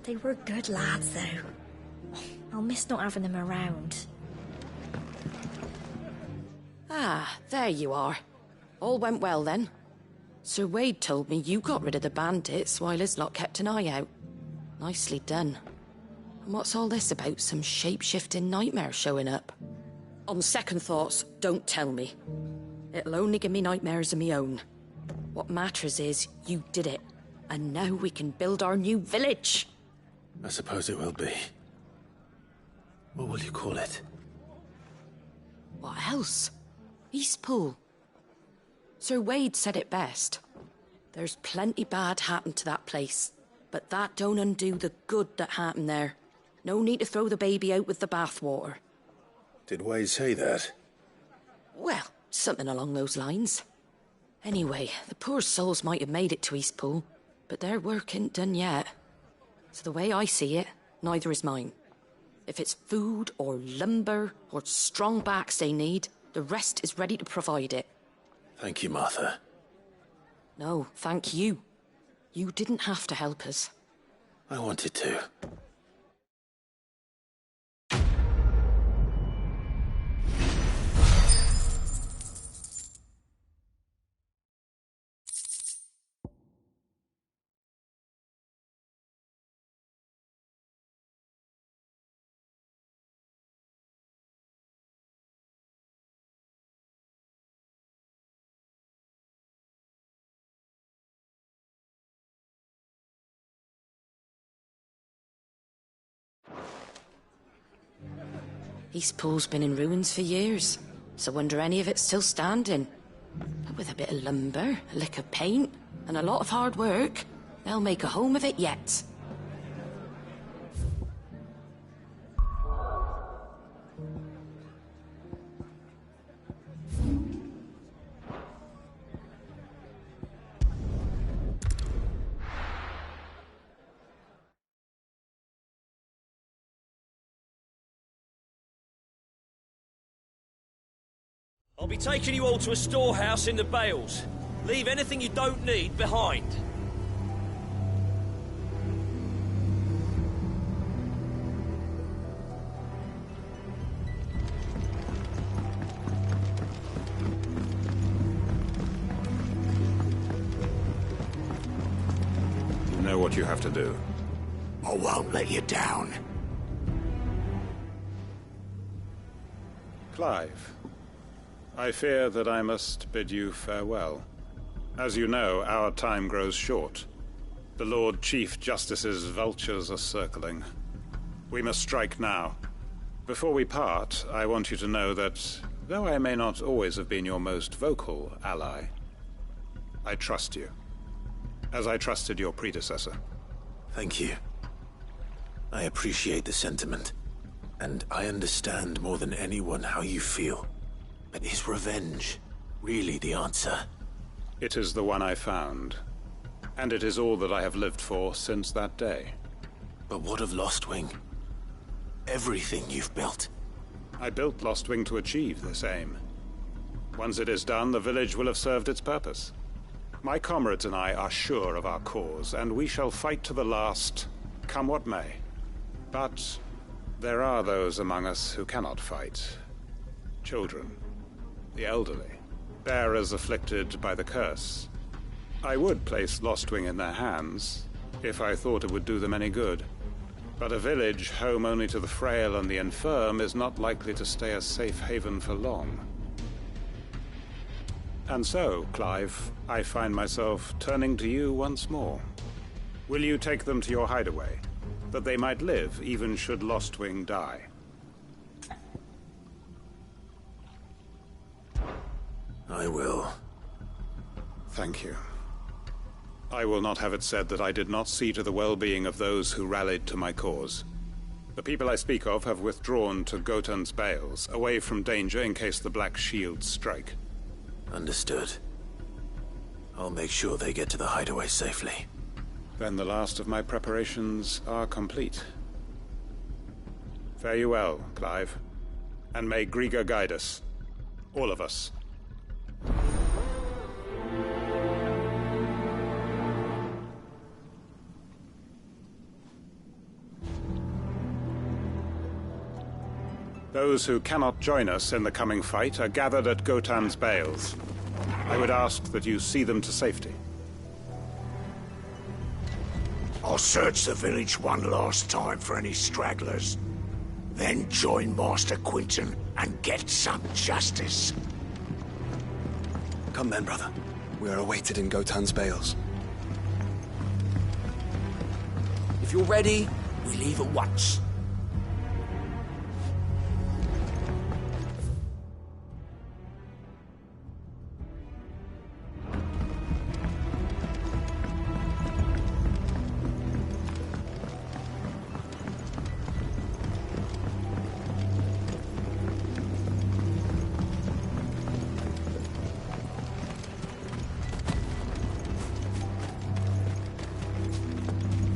They were good lads, though. I'll miss not having them around. Ah, there you are. All went well then. Sir Wade told me you got rid of the bandits while his lot kept an eye out. Nicely done. And what's all this about some shape-shifting nightmare showing up? On second thoughts, don't tell me. It'll only give me nightmares of my own. What matters is, you did it. And now we can build our new village. I suppose it will be. What will you call it? What else? Eastpool. Sir Wade said it best. There's plenty bad happened to that place, but that don't undo the good that happened there. No need to throw the baby out with the bathwater. Did Wade say that? Well, something along those lines. Anyway, the poor souls might have made it to Eastpool, but their work ain't done yet. So the way I see it, neither is mine. If it's food or lumber or strong backs they need, the rest is ready to provide it. Thank you, Martha. No, thank you. You didn't have to help us. I wanted to. Eastpool's been in ruins for years, so wonder any of it's still standing. But with a bit of lumber, a lick of paint, and a lot of hard work, they'll make a home of it yet. I'll be taking you all to a storehouse in the Bales. Leave anything you don't need behind. You know what you have to do. I won't let you down. Clive, I fear that I must bid you farewell. As you know, our time grows short. The Lord Chief Justice's vultures are circling. We must strike now. Before we part, I want you to know that, though I may not always have been your most vocal ally, I trust you, as I trusted your predecessor. Thank you. I appreciate the sentiment, and I understand more than anyone how you feel. But is revenge really the answer? It is the one I found, and it is all that I have lived for since that day. But what of Lostwing? Everything you've built. I built Lostwing to achieve this aim. Once it is done, the village will have served its purpose. My comrades and I are sure of our cause, and we shall fight to the last, come what may. But there are those among us who cannot fight. Children, the elderly, bearers afflicted by the curse. I would place Lostwing in their hands, if I thought it would do them any good. But a village home only to the frail and the infirm is not likely to stay a safe haven for long. And so, Clive, I find myself turning to you once more. Will you take them to your hideaway, that they might live even should Lostwing die? I will. Thank you. I will not have it said that I did not see to the well-being of those who rallied to my cause. The people I speak of have withdrawn to Gotan's Bales, away from danger in case the Black Shields strike. Understood. I'll make sure they get to the hideaway safely. Then the last of my preparations are complete. Fare you well, Clive. And may Griga guide us. All of us. Those who cannot join us in the coming fight are gathered at Gotan's Bales. I would ask that you see them to safety. I'll search the village one last time for any stragglers. Then join Master Quinton and get some justice. Come then, brother. We are awaited in Gotan's bales. If you're ready, we leave at once.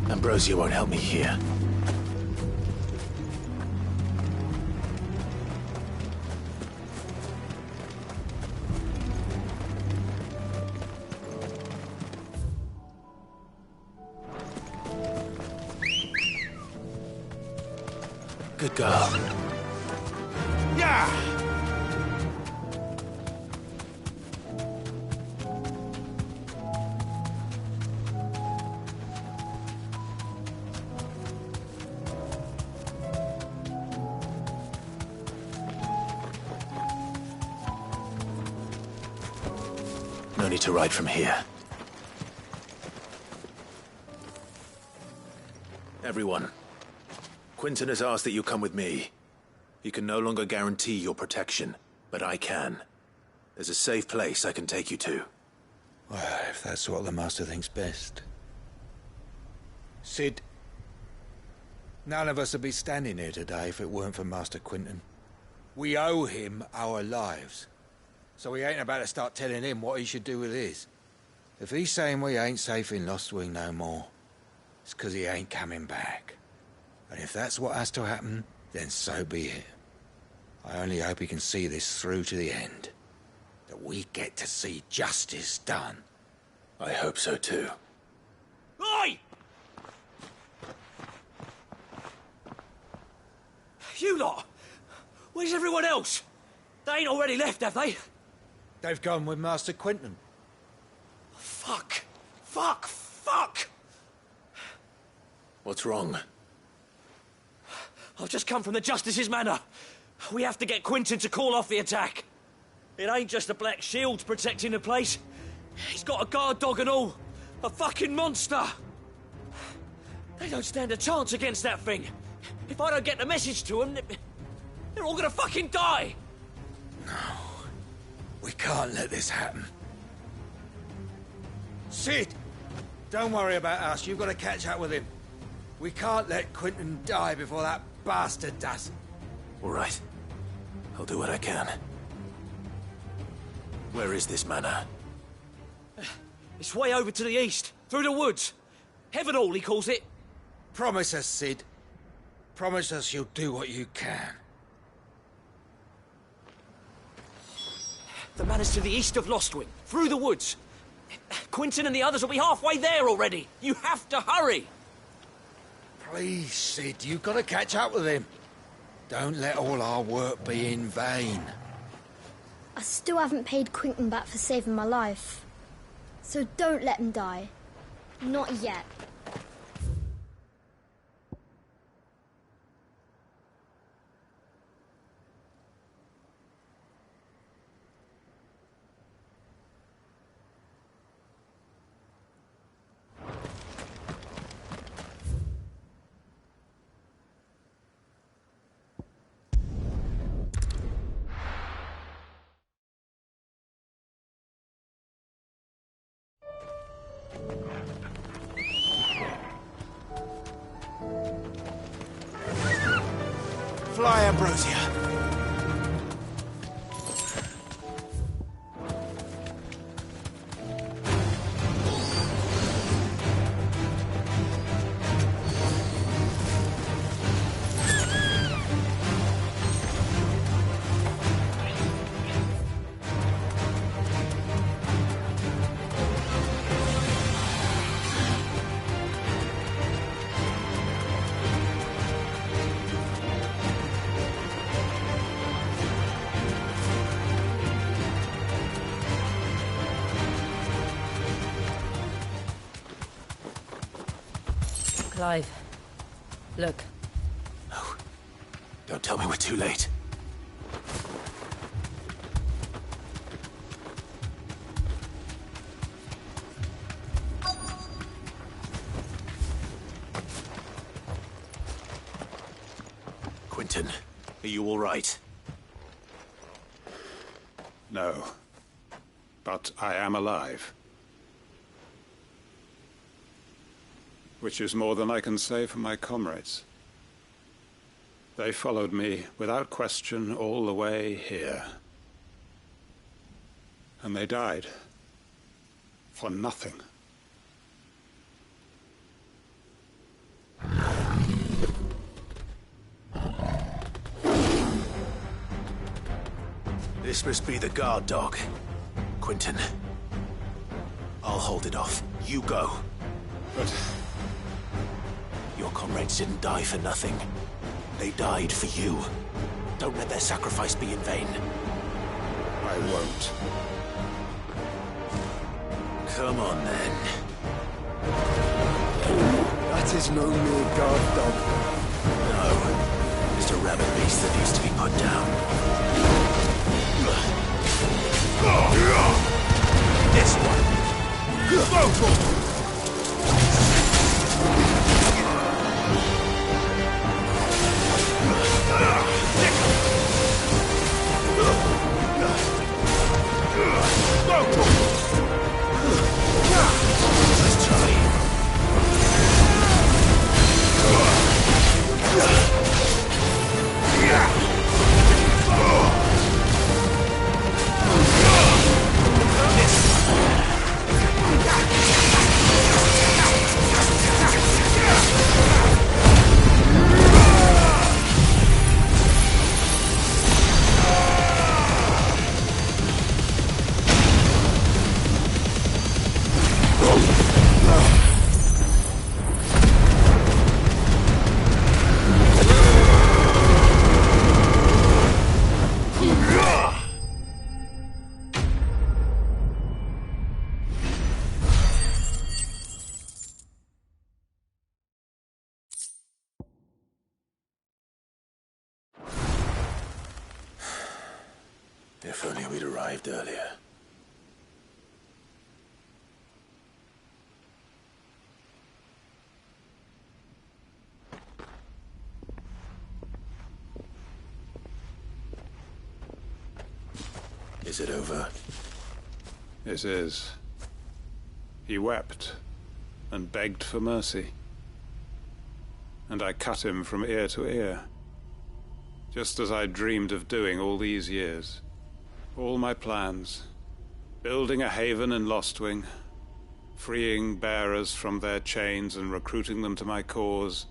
Ambrosia won't help me here. Good girl. Yeah! No need to ride from here. Everyone, Quinton has asked that you come with me. He can no longer guarantee your protection, but I can. There's a safe place I can take you to. Well, if that's what the Master thinks best. Sid, none of us would be standing here today if it weren't for Master Quinton. We owe him our lives. So we ain't about to start telling him what he should do with his. If he's saying we ain't safe in Lostwing no more, it's 'cause he ain't coming back. And if that's what has to happen, then so be it. I only hope he can see this through to the end. That we get to see justice done. I hope so too. Oi! You lot! Where's everyone else? They ain't already left, have they? They've gone with Master Quinton. Fuck! Fuck! Fuck! What's wrong? I've just come from the Justice's manor. We have to get Quinton to call off the attack. It ain't just a black shield protecting the place. He's got a guard dog and all. A fucking monster. They don't stand a chance against that thing. If I don't get the message to them, they're all gonna fucking die. We can't let this happen. Sid! Don't worry about us. You've got to catch up with him. We can't let Quinton die before that bastard does. All right. I'll do what I can. Where is this manor? It's way over to the east, through the woods. Heaven Hall, he calls it. Promise us, Sid. Promise us you'll do what you can. The manor's to the east of Lostwing, through the woods. Quinton and the others will be halfway there already. You have to hurry. Please, Sid, you've got to catch up with him. Don't let all our work be in vain. I still haven't paid Quinton back for saving my life. So don't let him die. Not yet. Fly, Ambrosia! Clive, look. No. Don't tell me we're too late. Quentin, are you all right? No. But I am alive. Which is more than I can say for my comrades. They followed me without question all the way here. And they died. For nothing. This must be the guard dog. Quentin. I'll hold it off. You go. But... your comrades didn't die for nothing. They died for you. Don't let their sacrifice be in vain. I won't. Come on, then. That is no mere guard dog. No. Just a rabid beast that needs to be put down. This one. Let's try. If only we'd arrived earlier. Is it over? It is. He wept and begged for mercy. And I cut him from ear to ear. Just as I dreamed of doing all these years. All my plans. Building a haven in Lostwing. Freeing bearers from their chains and recruiting them to my cause.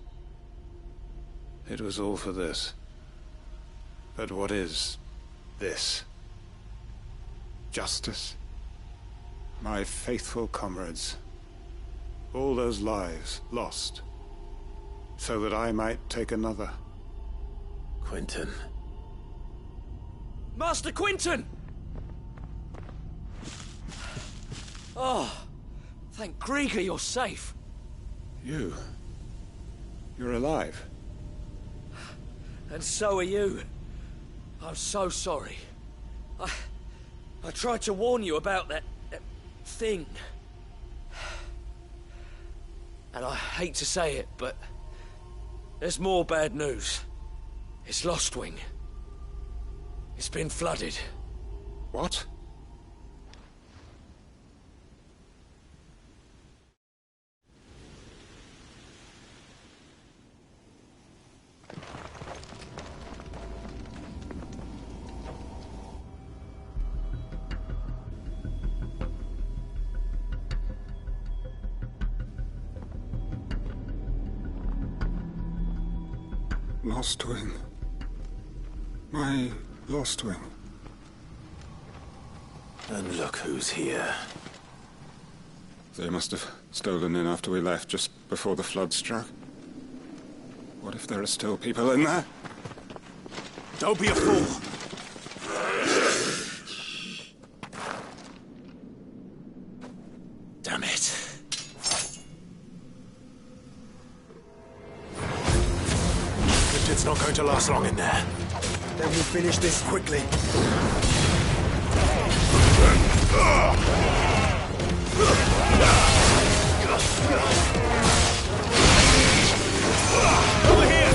It was all for this. But what is this? Justice? My faithful comrades. All those lives lost. So that I might take another. Quentin. Master Quinton! Oh, thank Grieger you're safe. You're alive. And so are you. I'm so sorry. I tried to warn you about that thing. And I hate to say it, but there's more bad news. It's Lostwing. It's been flooded. What? Lostwing. My Lostwing. And look who's here. They must have stolen in after we left, just before the flood struck. What if there are still people in there? Don't be a fool! Damn it. It's not going to last long in there. Then we'll finish this quickly. Over here!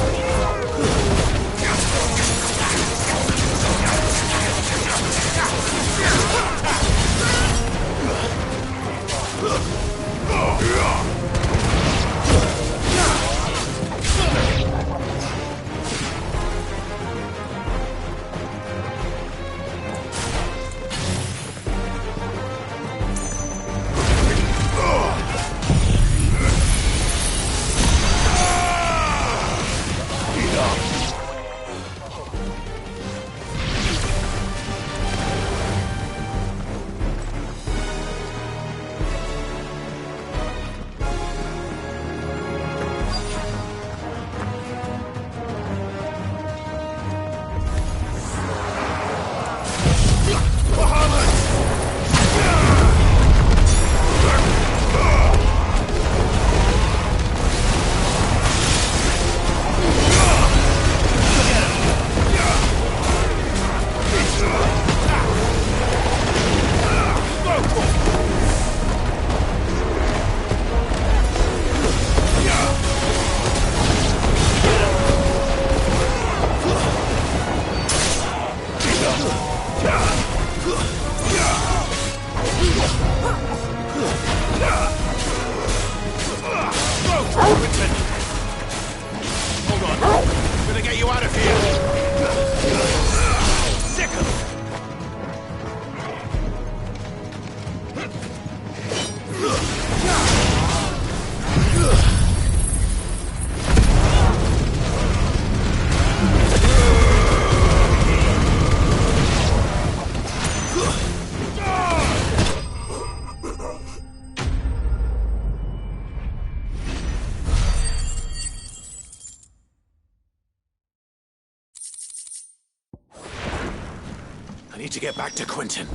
I need to get back to Quentin.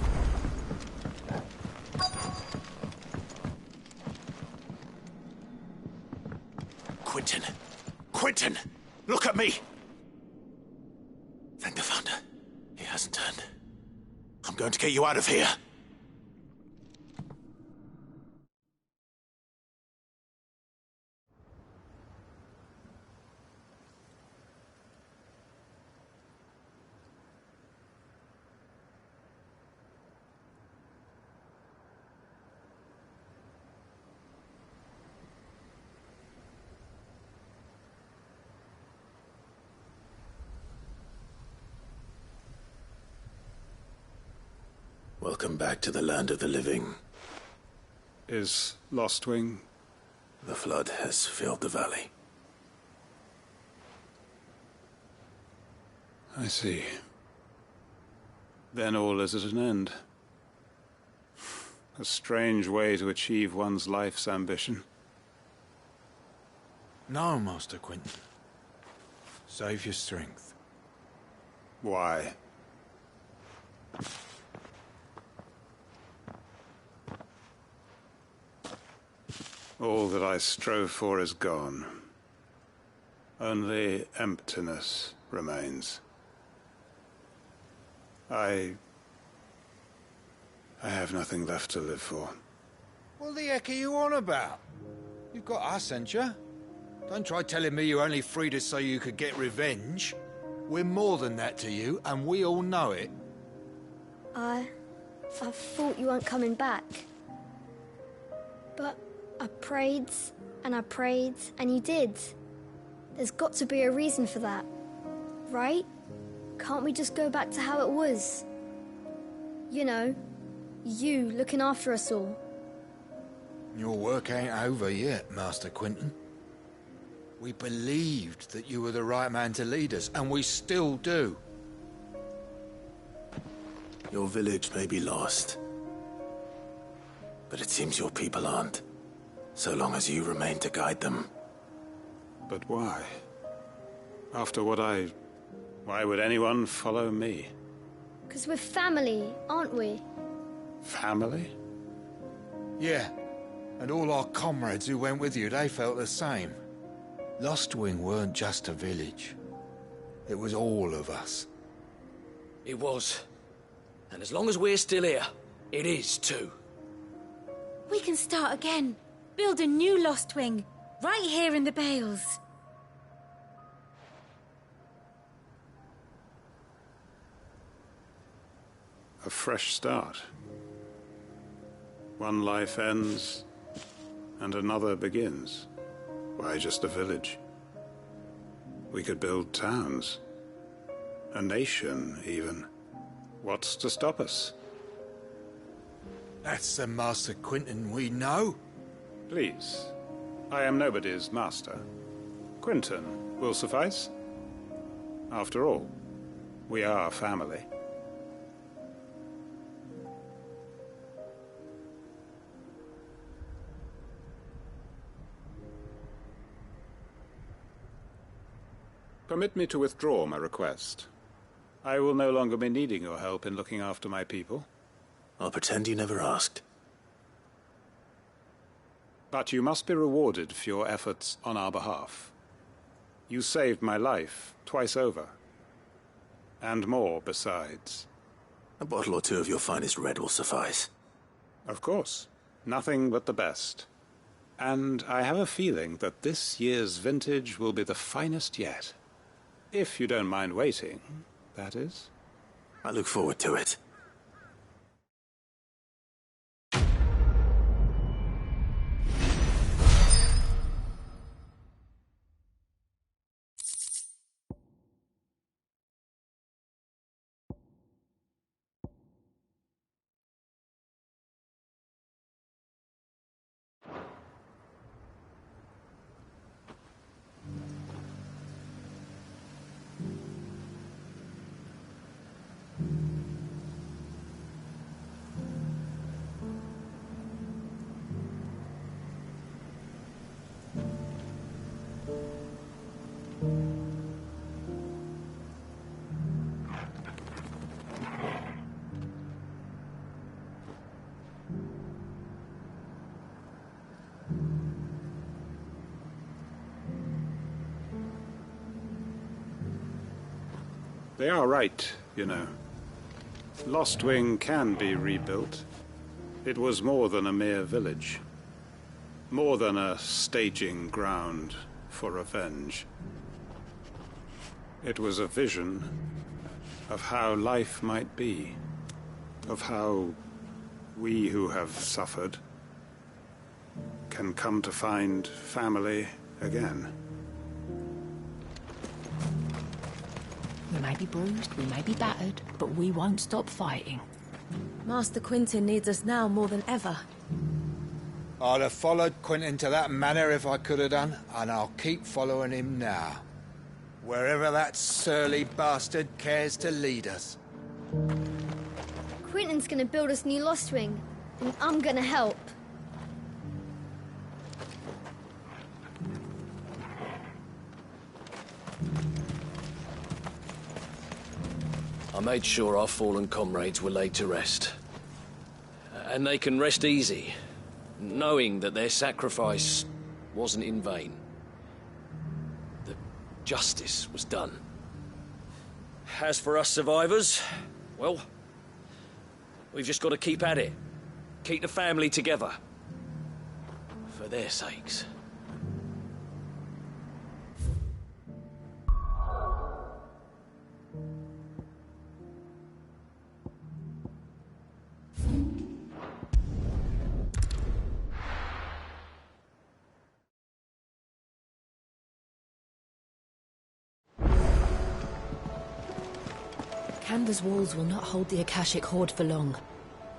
Quentin! Quentin! Look at me! Thank the Founder. He hasn't turned. I'm going to get you out of here. Welcome back to the land of the living. Is Lostwing? The flood has filled the valley. I see. Then all is at an end. A strange way to achieve one's life's ambition. No, Master Quentin. Save your strength. Why? All that I strove for is gone. Only emptiness remains. I have nothing left to live for. What the heck are you on about? You've got us, ain't you? Don't try telling me you only freed us so you could get revenge. We're more than that to you, and we all know it. I thought you weren't coming back. But I prayed, and you did. There's got to be a reason for that, right? Can't we just go back to how it was? You know, you looking after us all. Your work ain't over yet, Master Quentin. We believed that you were the right man to lead us, and we still do. Your village may be lost, but it seems your people aren't, so long as you remain to guide them. But why? After what why would anyone follow me? 'Cause we're family, aren't we? Family? Yeah, and all our comrades who went with you, they felt the same. Lostwing weren't just a village. It was all of us. It was. And as long as we're still here, it is too. We can start again. Build a new Lost Wing, right here in the Bales. A fresh start. One life ends, and another begins. Why, just a village. We could build towns. A nation, even. What's to stop us? That's the Master Quinton we know. Please. I am nobody's master. Quinton will suffice. After all, we are family. Permit me to withdraw my request. I will no longer be needing your help in looking after my people. I'll pretend you never asked. But you must be rewarded for your efforts on our behalf. You saved my life twice over. And more besides. A bottle or two of your finest red will suffice. Of course. Nothing but the best. And I have a feeling that this year's vintage will be the finest yet. If you don't mind waiting, that is. I look forward to it. They are right, you know. Lost Wing can be rebuilt. It was more than a mere village. More than a staging ground for revenge. It was a vision of how life might be. Of how we who have suffered can come to find family again. We may be bruised, we may be battered, but we won't stop fighting. Master Quinton needs us now more than ever. I'd have followed Quinton to that manor if I could have done, and I'll keep following him now. Wherever that surly bastard cares to lead us. Quinton's gonna build us new Lost Wing, and I'm gonna help. I made sure our fallen comrades were laid to rest. And they can rest easy, knowing that their sacrifice wasn't in vain. That justice was done. As for us survivors, well, we've just got to keep at it. Keep the family together. For their sakes. Canva's walls will not hold the Akashic Horde for long.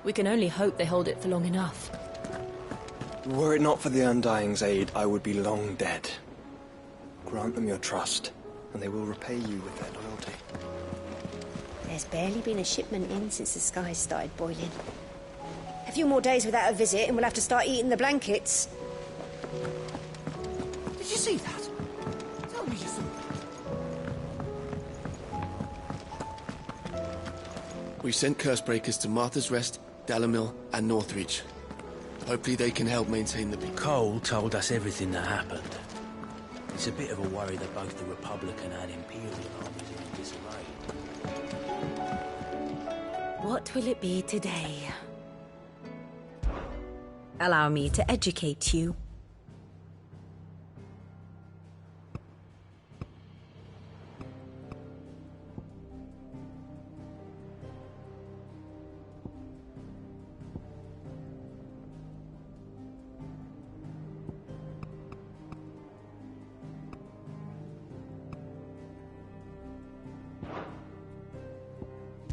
We can only hope they hold it for long enough. Were it not for the Undying's aid, I would be long dead. Grant them your trust, and they will repay you with their loyalty. There's barely been a shipment in since the skies started boiling. A few more days without a visit, and we'll have to start eating the blankets. Did you see that? Tell me you saw that. We sent Cursebreakers to Martha's Rest, Dalamil, and Northreach. Hopefully they can help maintain the peace. Cole told us everything that happened. It's a bit of a worry that both the Republican and Imperial armies are in disarray. What will it be today? Allow me to educate you.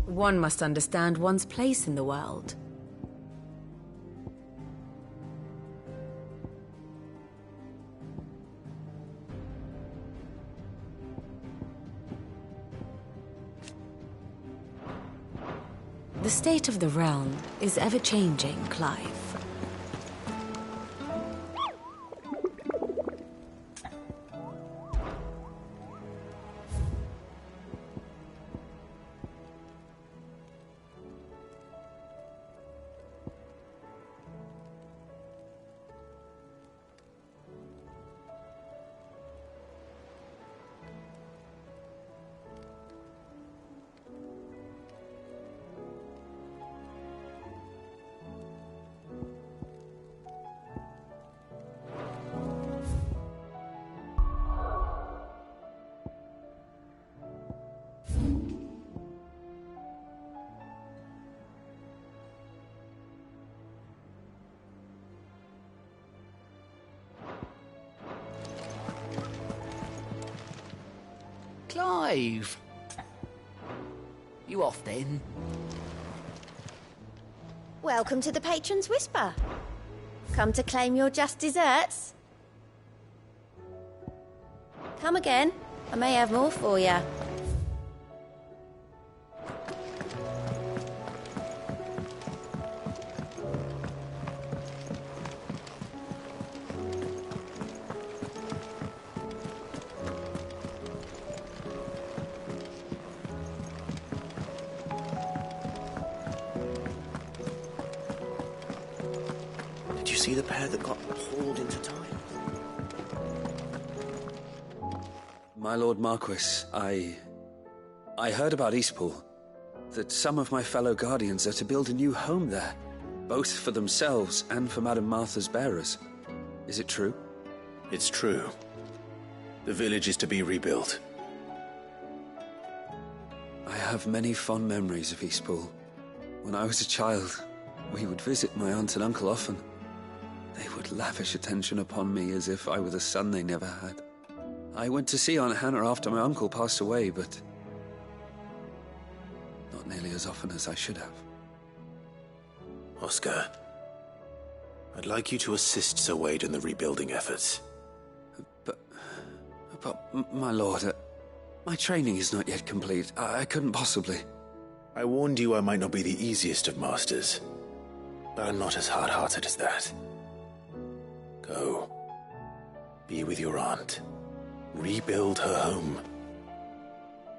One must understand one's place in the world. The state of the realm is ever-changing, Clive. Clive! You off then? Welcome to the Patron's Whisper. Come to claim your just desserts? Come again. I may have more for you. Did you see the pair that got hauled into time? My Lord Marquis, I heard about Eastpool. That some of my fellow Guardians are to build a new home there, both for themselves and for Madame Martha's bearers. Is it true? It's true. The village is to be rebuilt. I have many fond memories of Eastpool. When I was a child, we would visit my aunt and uncle often. They would lavish attention upon me as if I were the son they never had. I went to see Aunt Hannah after my uncle passed away, but not nearly as often as I should have. Oscar, I'd like you to assist Sir Wade in the rebuilding efforts. But my lord, my training is not yet complete. I couldn't possibly. I warned you I might not be the easiest of masters, but I'm not as hard-hearted as that. Go. Be with your aunt. Rebuild her home.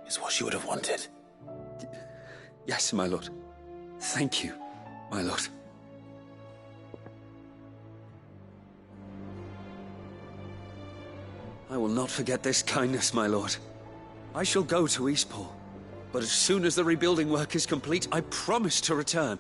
Is what she would have wanted. Yes, my lord. Thank you, my lord. I will not forget this kindness, my lord. I shall go to Eastpool, but as soon as the rebuilding work is complete, I promise to return.